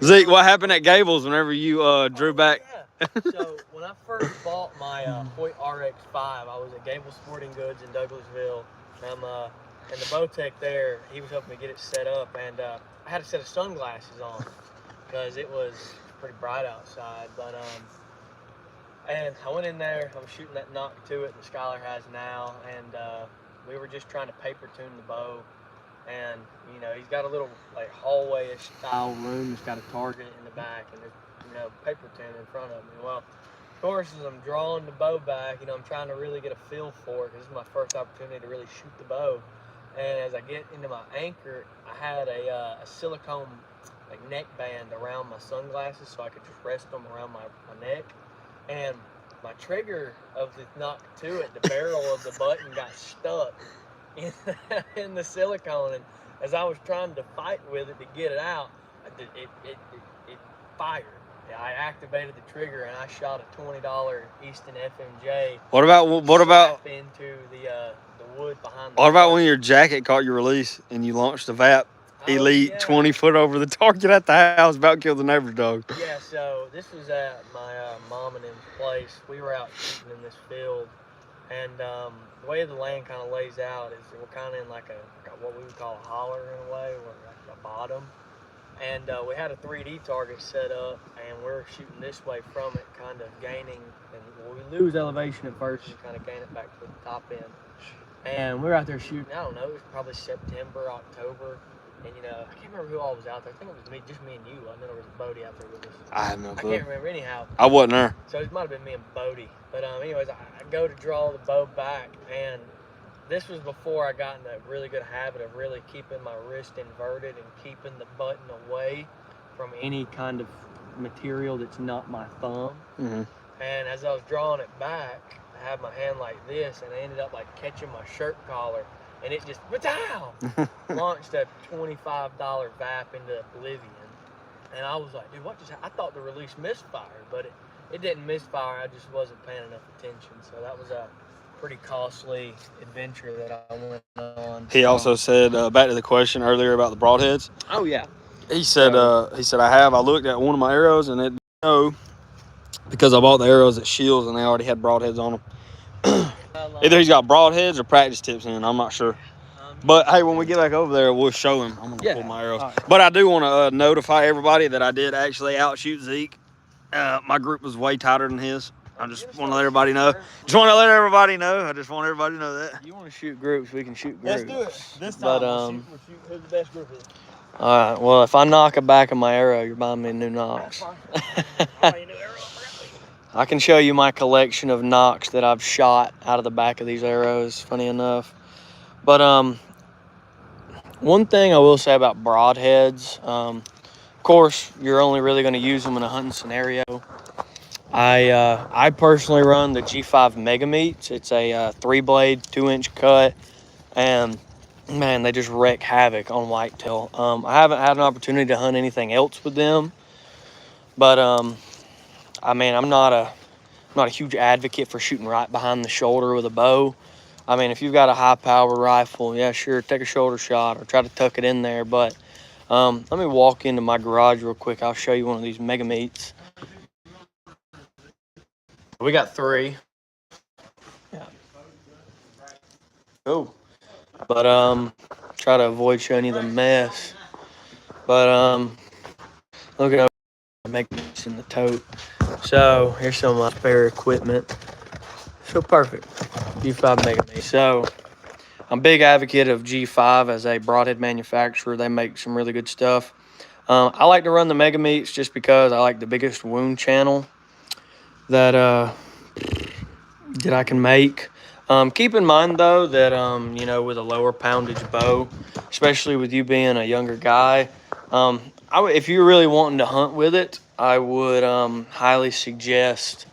Zeke, what happened at Gables whenever you drew back? Yeah. So when I first bought my Hoyt RX-5, I was at Gables Sporting Goods in Douglasville. And the bow tech there, he was helping me get it set up, and I had a set of sunglasses on because it was pretty bright outside. But and I went in there. I was shooting that knock to it that Skylar has now, and we were just trying to paper tune the bow. And he's got a little like hallway-ish style room that's got a target in the back, and there's paper tune in front of me. Well, of course, as I'm drawing the bow back, I'm trying to really get a feel for it because this is my first opportunity to really shoot the bow. And as I get into my anchor, I had a silicone like neck band around my sunglasses so I could just rest them around my neck. And my trigger of the knock to it, the barrel of the button got stuck in the silicone. And as I was trying to fight with it to get it out, it fired. I activated the trigger and I shot a $20 Easton FMJ. What about into the wood behind? What about when your jacket caught your release and you launched the VAP Elite 20 foot over the target at the house, about killed the neighbor's dog? Yeah, so this was at my mom and him's place. We were out shooting in this field, and the way the land kind of lays out is we're kind of in like what we would call a holler in a way, or like a bottom. And we had a 3D target set up, and we're shooting this way from it, kind of gaining, and we lose elevation at first and kind of gain it back to the top end. And we're out there shooting, I don't know, it was probably September, October, and I can't remember who all was out there. I think it was just me and you. I know there was Bodie out there with us. I have no clue. I can't remember anyhow. I wasn't there. So it might have been me and Bodie. But anyways, I go to draw the bow back, and this was before I got in a really good habit of really keeping my wrist inverted and keeping the button away from any kind of material that's not my thumb. Mm-hmm. And as I was drawing it back, I had my hand like this, and I ended up like catching my shirt collar, and it just launched a $25 VAP into oblivion. And I was like, dude, what just happened? I thought the release misfired, but it didn't misfire. I just wasn't paying enough attention. So that was a pretty costly adventure that I went on. He also said, back to the question earlier about the broadheads. Oh yeah. He said I looked at one of my arrows and it no, because I bought the arrows at Shields and they already had broadheads on them. Either he's got broadheads or practice tips in. I'm not sure. But hey, when we get back over there, we'll show him. I'm gonna pull my arrows. Right. But I do want to notify everybody that I did actually outshoot Zeke. My group was way tighter than his. I just want to let everybody know. I just want everybody to know that. You want to shoot groups, we can shoot groups. Let's do it. This time we'll shoot who's the best group is. All right, well, if I knock a back of my arrow, you're buying me a new nocks. I can show you my collection of nocks that I've shot out of the back of these arrows, funny enough. But one thing I will say about broadheads, Of course, you're only really going to use them in a hunting scenario. I personally run the G5 Mega Meats. It's a 3-blade, 2-inch cut, and man, they just wreak havoc on whitetail. I haven't had an opportunity to hunt anything else with them, but I mean, I'm not a huge advocate for shooting right behind the shoulder with a bow. I mean, if you've got a high-powered rifle, yeah, sure, take a shoulder shot or try to tuck it in there. But let me walk into my garage real quick. I'll show you one of these Mega Meats. We got 3. Yeah. Oh. But try to avoid showing you the mess. But look at Mega Meats in the tote. So here's some of my spare equipment. So perfect. G5 Mega Meat. So I'm a big advocate of G5 as a broadhead manufacturer. They make some really good stuff. I like to run the Mega Meats just because I like the biggest wound channel that I can make. Keep in mind though that you know, with a lower poundage bow, especially with you being a younger guy, if you're really wanting to hunt with it, I would highly suggest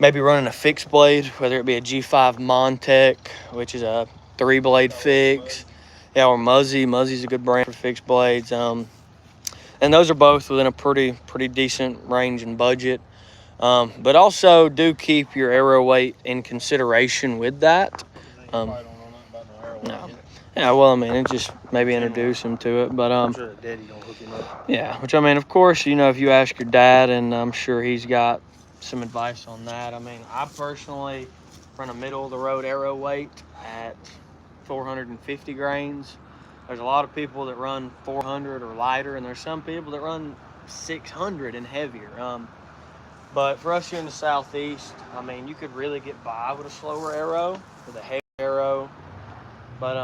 maybe running a fixed blade, whether it be a G5 Montec, which is a 3-blade fix, yeah, or Muzzy. Muzzy's a good brand for fixed blades. And those are both within a pretty decent range and budget. But also do keep your arrow weight in consideration with that. No. Yeah, well, I mean, it just maybe introduce him to it. But I'm sure that daddy gonna hook him up. yeah, which I mean, of course, you know, if you ask your dad, and I'm sure he's got some advice on that. I mean, I personally run a middle of the road arrow weight at 450 grains. There's a lot of people that run 400 or lighter, and there's some people that run 600 and heavier. But for us here in the Southeast, I mean, you could really get by with a slower arrow, with a heavy arrow. But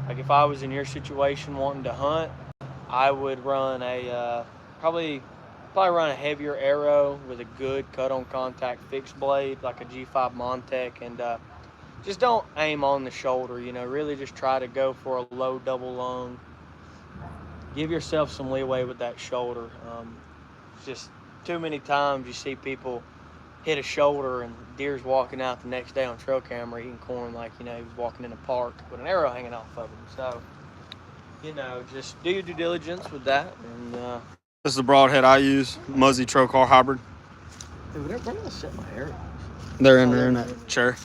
like if I was in your situation wanting to hunt, I would run a probably run a heavier arrow with a good cut-on contact fixed blade, like a G5 Montec, and just don't aim on the shoulder. You know, really just try to go for a low double lung. Give yourself some leeway with that shoulder. Just too many times you see people hit a shoulder and deer's walking out the next day on trail camera eating corn like, you know, he was walking in a park with an arrow hanging off of him. So, you know, just do your due diligence with that. And this is the broadhead I use, Muzzy Trocar hybrid. dude, where did I set my arrows? They're in there in that chair.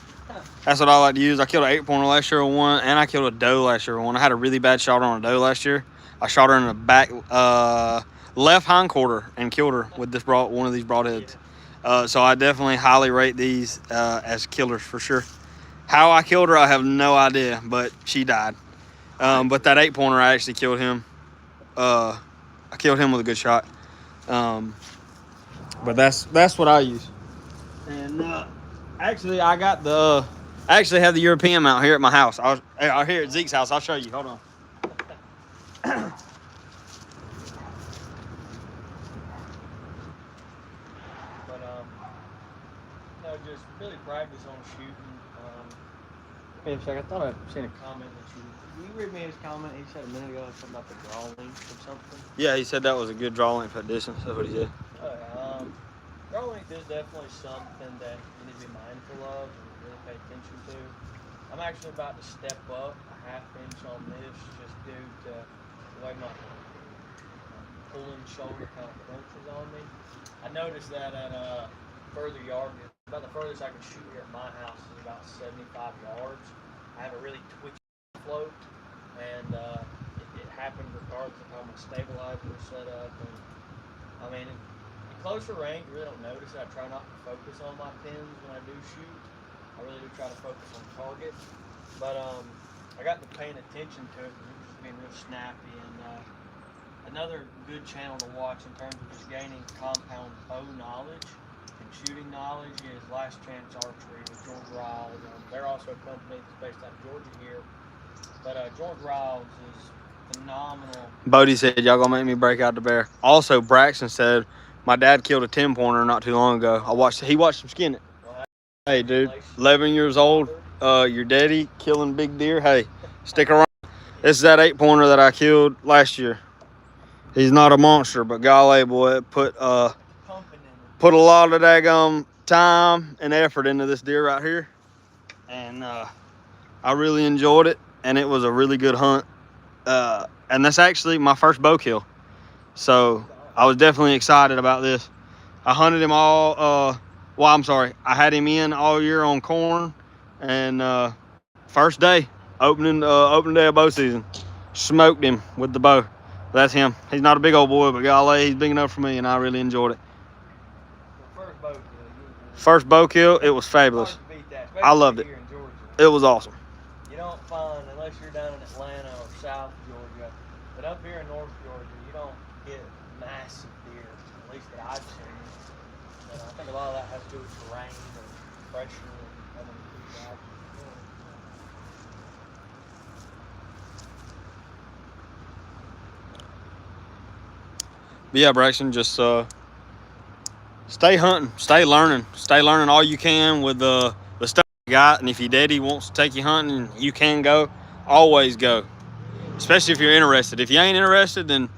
That's what I like to use. I killed an 8-pointer last year with one, and I killed a doe last year with one. I had a really bad shot on a doe last year. I shot her in the back left hindquarter and killed her with one of these broadheads. So I definitely highly rate these as killers for sure. How I killed her, I have no idea, but she died. But that 8-pointer, I actually killed him. I killed him with a good shot. But that's what I use. And actually, I actually have the European mount here at my house. I'll here at Zeke's house. I'll show you. Hold on. No, just really practice on shooting. Wait a second, I thought I'd seen a comment that you read me his comment? He said a minute ago something about the draw length or something. Yeah, he said that was a good draw length at distance. That's what he said. Draw length is definitely something that you need to be mindful of and really pay attention to. I'm actually about to step up a ½ inch on this just due to the way my pulling shoulder kind of crunches on me. I noticed that at further yardage, about the furthest I can shoot here at my house is about 75 yards. I have a really twitchy float, and it happened regardless of how my stabilizer is set up. And I mean, in closer range, you really don't notice it. I try not to focus on my pins when I do shoot. I really do try to focus on target. But I got to paying attention to it because it was just being real snappy. And another good channel to watch in terms of just gaining compound bow knowledge and shooting knowledge is Last Chance Archery with George Riles. They're also a company that's based out of Georgia here. But George Riles is phenomenal. Bodie said, y'all gonna make me break out the bear. Also, Braxton said, my dad killed a 10-pointer not too long ago. He watched him skin it. Well, hey, dude, 11 years old, your daddy killing big deer. Hey, stick around. This is that 8-pointer that I killed last year. He's not a monster, but golly, boy, it put Pumping in it. put a lot of daggum time and effort into this deer right here, and I really enjoyed it, and it was a really good hunt. And that's actually my first bow kill, so I was definitely excited about this. I hunted him all. Well, I'm sorry, I had him in all year on corn, and first day, opening day of bow season, smoked him with the bow. That's him. He's not a big old boy, but golly, he's big enough for me, and I really enjoyed it. First bow kill, it was fabulous. I loved it. It was awesome. You don't find, unless you're down in Atlanta or South Georgia, but up here in North Georgia, you don't get massive deer, at least that I've seen. And I think a lot of that has to do with terrain or pressure and having to keep that. But yeah, Braxton, just stay hunting, stay learning all you can with the stuff you got. And if your daddy wants to take you hunting, you can go. Always go, especially if you're interested. If you ain't interested, then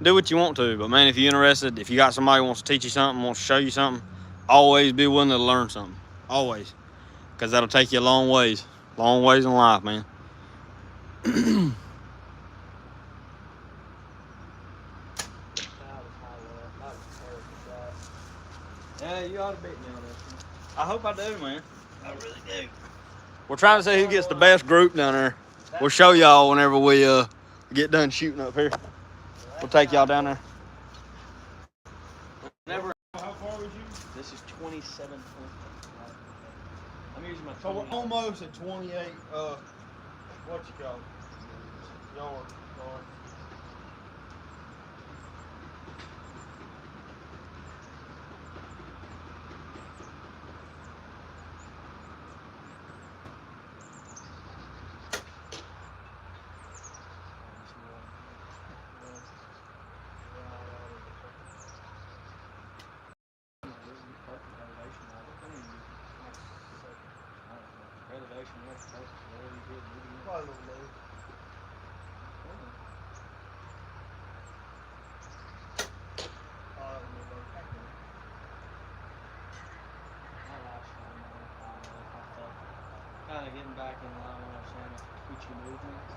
do what you want to. But man, if you're interested, if you got somebody who wants to teach you something, wants to show you something, always be willing to learn something. Always, because that'll take you a long ways in life, man. Yeah, you ought to beat me on this one. I hope I do, man. I really do. We're trying to see who gets the best group down there. We'll show y'all whenever we get done shooting up here. We'll take y'all down there. Whenever. How far was you? This is 27 points. I'm using my. So we're almost at 28. What you call it? Yard. Kind of getting back in line when I was saying with twitchy movements.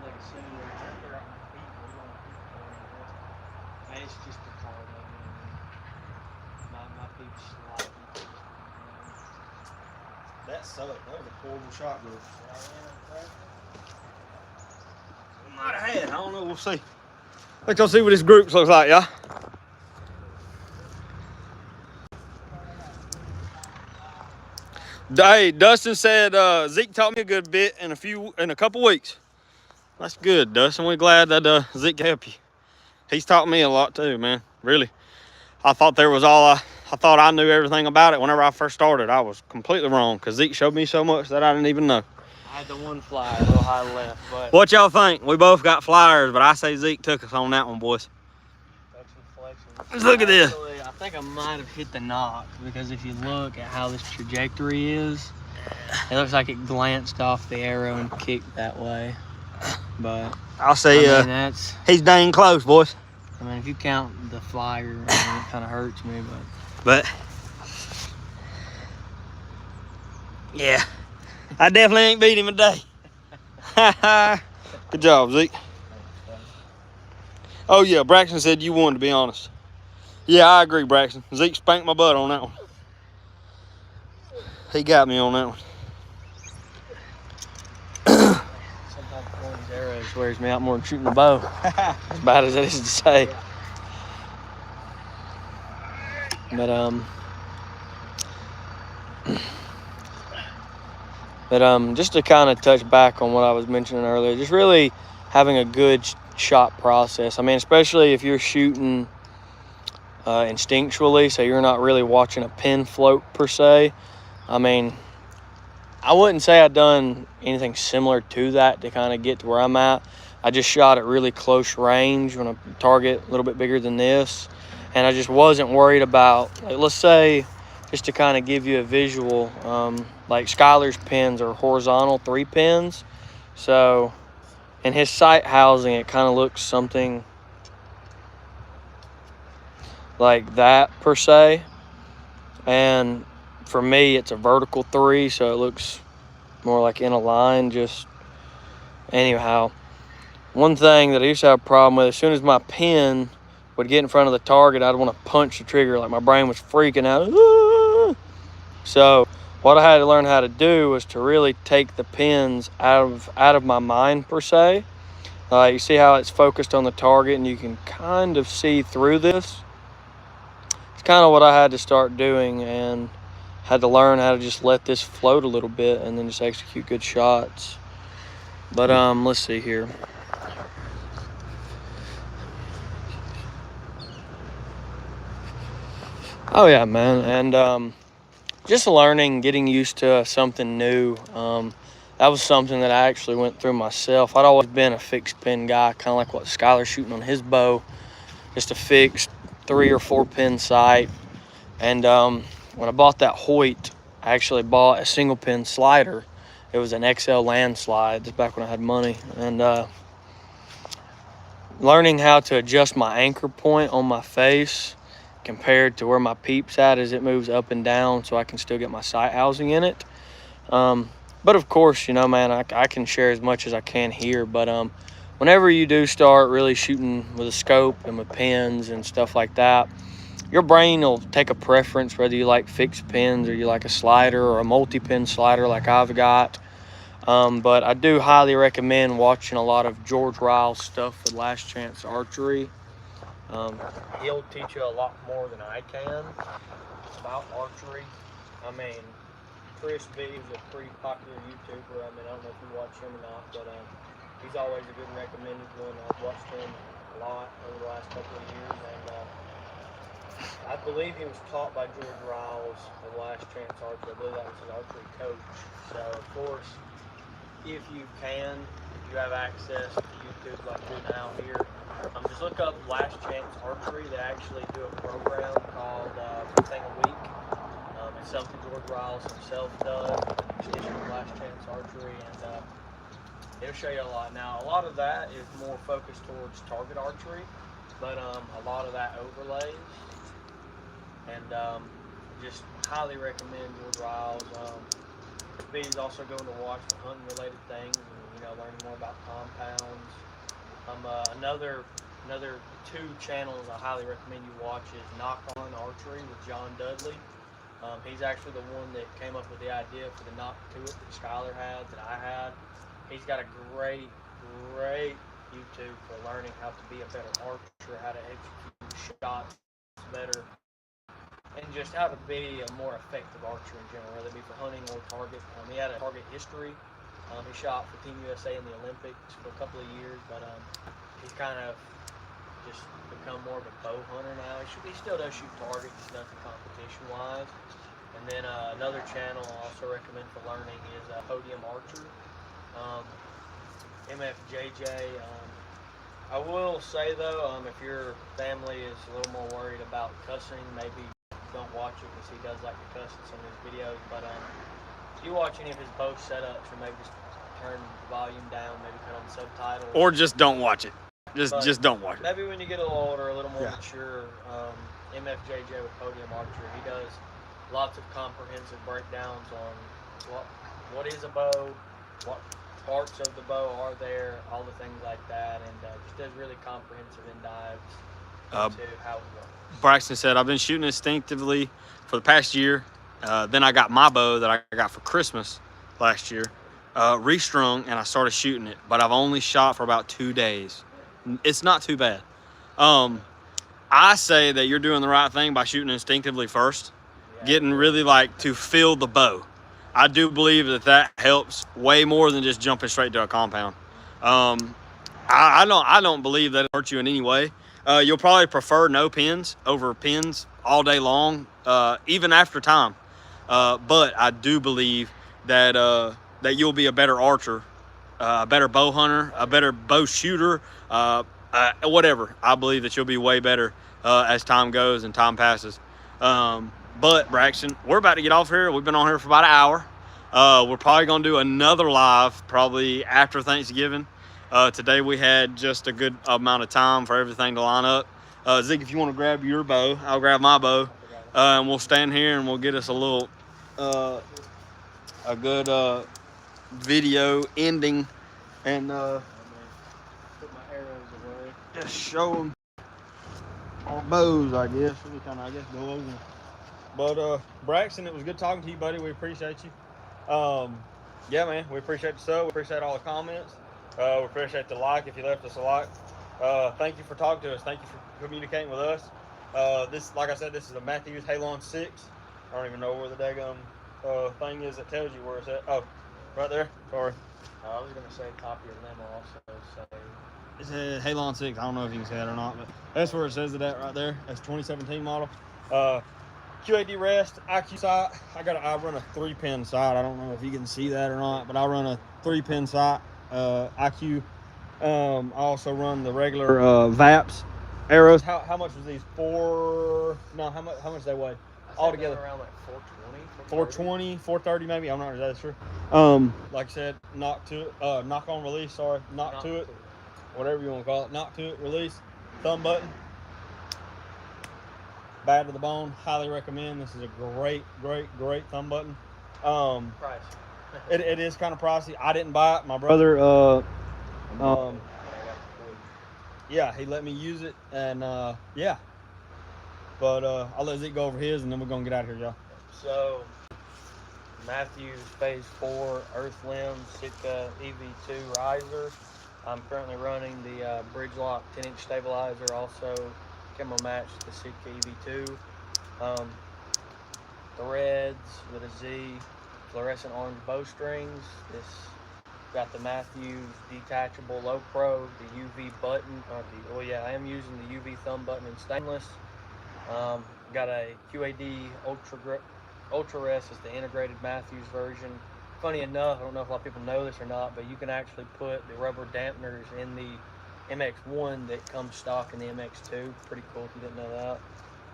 Like as soon as they're on my feet, we're on my feet. And it's just the car of me. My feet sliding. That sucked. That was a horrible shot, bro. We might have had. I don't know. We'll see. Let's go see what this group looks like, y'all. Hey, Dustin said Zeke taught me a good bit in a couple weeks. That's good, Dustin. We're glad that Zeke can help you. He's taught me a lot too, man. Really. I thought I thought I knew everything about it whenever I first started. I was completely wrong because Zeke showed me so much that I didn't even know. I had the one flyer a little high left, but What y'all think? We both got flyers, but I say Zeke took us on that one, boys. Look at this. Actually, I think I might have hit the knock because if you look at how this trajectory is, it looks like it glanced off the arrow and kicked that way. But I'll say I mean, that's. he's dang close, boys. I mean, if you count the flyer, I mean, it kind of hurts me, But yeah, I definitely ain't beat him today. Good job, Zeke. Oh yeah, Braxton said you won, to be honest. Yeah, I agree, Braxton. Zeke spanked my butt on that one. He got me on that one. Sometimes throwing these arrows wears me out more than shooting a bow. As bad as it is to say. But just to kind of touch back on what I was mentioning earlier, just really having a good shot process. I mean, especially if you're shooting instinctually, so you're not really watching a pin float per se. I mean, I wouldn't say I've done anything similar to that to kind of get to where I'm at. I just shot at really close range on a target a little bit bigger than this, and I just wasn't worried about, like, let's say, just to kind of give you a visual, like Skylar's pins are horizontal 3 pins. So in his sight housing, it kind of looks something like that per se. And for me, it's a vertical 3, so it looks more like in a line. Just anyhow, one thing that I used to have a problem with, as soon as my pin would get in front of the target, I'd want to punch the trigger. Like my brain was freaking out. Ah! So what I had to learn how to do was to really take the pins out of my mind per se. You see how it's focused on the target, and you can kind of see through this. It's kind of what I had to start doing, and had to learn how to just let this float a little bit and then just execute good shots. But let's see here. Oh yeah, man. And just learning, getting used to something new. That was something that I actually went through myself. I'd always been a fixed pin guy, kind of like what Skylar's shooting on his bow, just a fixed 3 or 4 pin sight. And when I bought that Hoyt, I actually bought a single pin slider. It was an XL landslide. This back when I had money. And learning how to adjust my anchor point on my face compared to where my peep's at as it moves up and down, so I can still get my sight housing in it. But of course, you know, man, I can share as much as I can here. But whenever you do start really shooting with a scope and with pins and stuff like that, your brain will take a preference, whether you like fixed pins or you like a slider or a multi-pin slider like I've got. But I do highly recommend watching a lot of George Riles stuff with Last Chance Archery. He'll teach you a lot more than I can about archery. I mean, Chris B is a pretty popular YouTuber. I mean, I don't know if you watch him or not, but he's always a good recommended one. I've watched him a lot over the last couple of years, and I believe he was taught by George Riles of Last Chance Archery. I believe that was his archery coach. So, of course, if you can, if you have access to YouTube like we do now here, just look up Last Chance Archery. They actually do a program called One Thing a Week. It's something George Riles himself does, extension of Last Chance Archery, and it'll show you a lot. Now, a lot of that is more focused towards target archery, but a lot of that overlays. And just highly recommend George Riles. B is also going to watch for hunting related things, and you know, learning more about compounds. Another 2 channels I highly recommend you watch is Knock On Archery with John Dudley. He's actually the one that came up with the idea for the Knock To It that Skylar had, that I had. He's got a great YouTube for learning how to be a better archer, how to execute shots better, and just how to be a more effective archer in general, whether it be for hunting or target. He had a target history. He shot for Team USA in the Olympics for a couple of years, but he's kind of just become more of a bow hunter now. He still does shoot targets, nothing competition-wise. And then another channel I also recommend for learning is Podium Archer, MFJJ. I will say though, if your family is a little more worried about cussing, maybe don't watch it because he does like to cuss in some of his videos. But if you watch any of his bow setups, or maybe just turn the volume down, maybe put on subtitles, Or just don't watch it. Just don't watch it. Maybe when you get a little older, a little more mature, MFJJ with Podium Archer, he does lots of comprehensive breakdowns on what is a bow, what parts of the bow are there, all the things like that, and just does really comprehensive in-dives into how it works. Braxton said, I've been shooting instinctively for the past year. Then I got my bow that I got for Christmas last year, restrung, and I started shooting it. But I've only shot for about 2 days. It's not too bad. I say that you're doing the right thing by shooting instinctively first, getting really like to feel the bow. I do believe that helps way more than just jumping straight to a compound. I don't believe that it hurts you in any way. You'll probably prefer no pins over pins all day long, even after time. But I do believe that that you'll be a better archer, a better bow hunter, a better bow shooter, whatever. I believe that you'll be way better as time goes and time passes. But Braxton, we're about to get off here. We've been on here for about an hour. We're probably going to do another live probably after Thanksgiving. Today we had just a good amount of time for everything to line up. Zeke, if you want to grab your bow, I'll grab my bow, and we'll stand here and we'll get us a little, a good video ending, and Put my arrows away. just show them our bows, I guess. We kind of, I guess, go over them. But Braxton, it was good talking to you, buddy. We appreciate you. Yeah, man, we appreciate the sub. We appreciate all the comments. We appreciate the like if you left us a like. Thank you for talking to us. Thank you for communicating with us. This, like I said, this is a Matthews Halon 6. I don't even know where the daggum thing is that tells you where it's at. Oh, right there. Sorry. I was gonna say copy of them also say. It's a Halon 6. I don't know if you can say that or not, but that's where it says it at right there. That's 2017 model. QAD rest, IQ sight. I run a 3-pin sight. I don't know if you can see that or not, but I run a 3-pin sight. IQ. I also run the regular VAPS arrows. How much was these? How much they weigh altogether? Around like 420. 420, 430 maybe. I'm not exactly sure. Like I said, knock on release. Sorry, knock to it. Whatever you want to call it. Knock to it, release, thumb button. Bad to the bone. Highly recommend. This is a great thumb button. Price. It is kind of pricey. I didn't buy it. My brother, yeah, he let me use it, and yeah. But I'll let Zeke go over his, and then we're gonna get out of here, y'all. So, Matthews Phase 4 Earth Limb Sitka EV2 riser. I'm currently running the bridge lock 10-inch stabilizer, also camera matched the Sitka EV2. Threads with a Z, fluorescent orange bowstrings. This got the Matthews detachable low pro, the UV button. I am using the UV thumb button in stainless. Got a QAD Ultra Rest is the integrated Matthews version. Funny enough, I don't know if a lot of people know this or not, but you can actually put the rubber dampeners in the MX1 that comes stock in the MX2. Pretty cool if you didn't know that.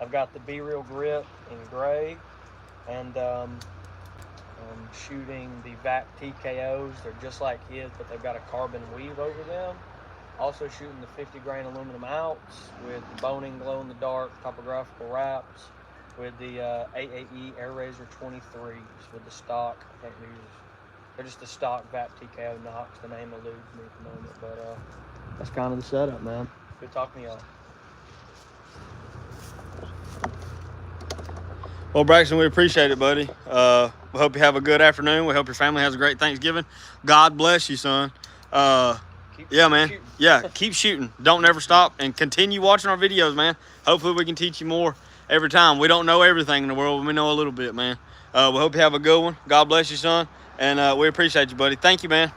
I've got the Be Real grip in gray, and I'm shooting the VAP TKOs. They're just like his, but they've got a carbon weave over them. Also shooting the 50 grain aluminum outs with the boning glow-in-the-dark topographical wraps with the AAE Air Razor 23s with the stock. I think they're just the stock VAP TKO Knox. The name eludes me at the moment, but that's kind of the setup, man. Good talking to y'all. Well, Braxton, we appreciate it, buddy. We hope you have a good afternoon. We hope your family has a great Thanksgiving. God bless you, son. Yeah, man. Shooting. Yeah, keep shooting. Don't never stop, and continue watching our videos, man. Hopefully we can teach you more every time. We don't know everything in the world, but we know a little bit, man. We hope you have a good one. God bless you, son, and we appreciate you, buddy. Thank you, man.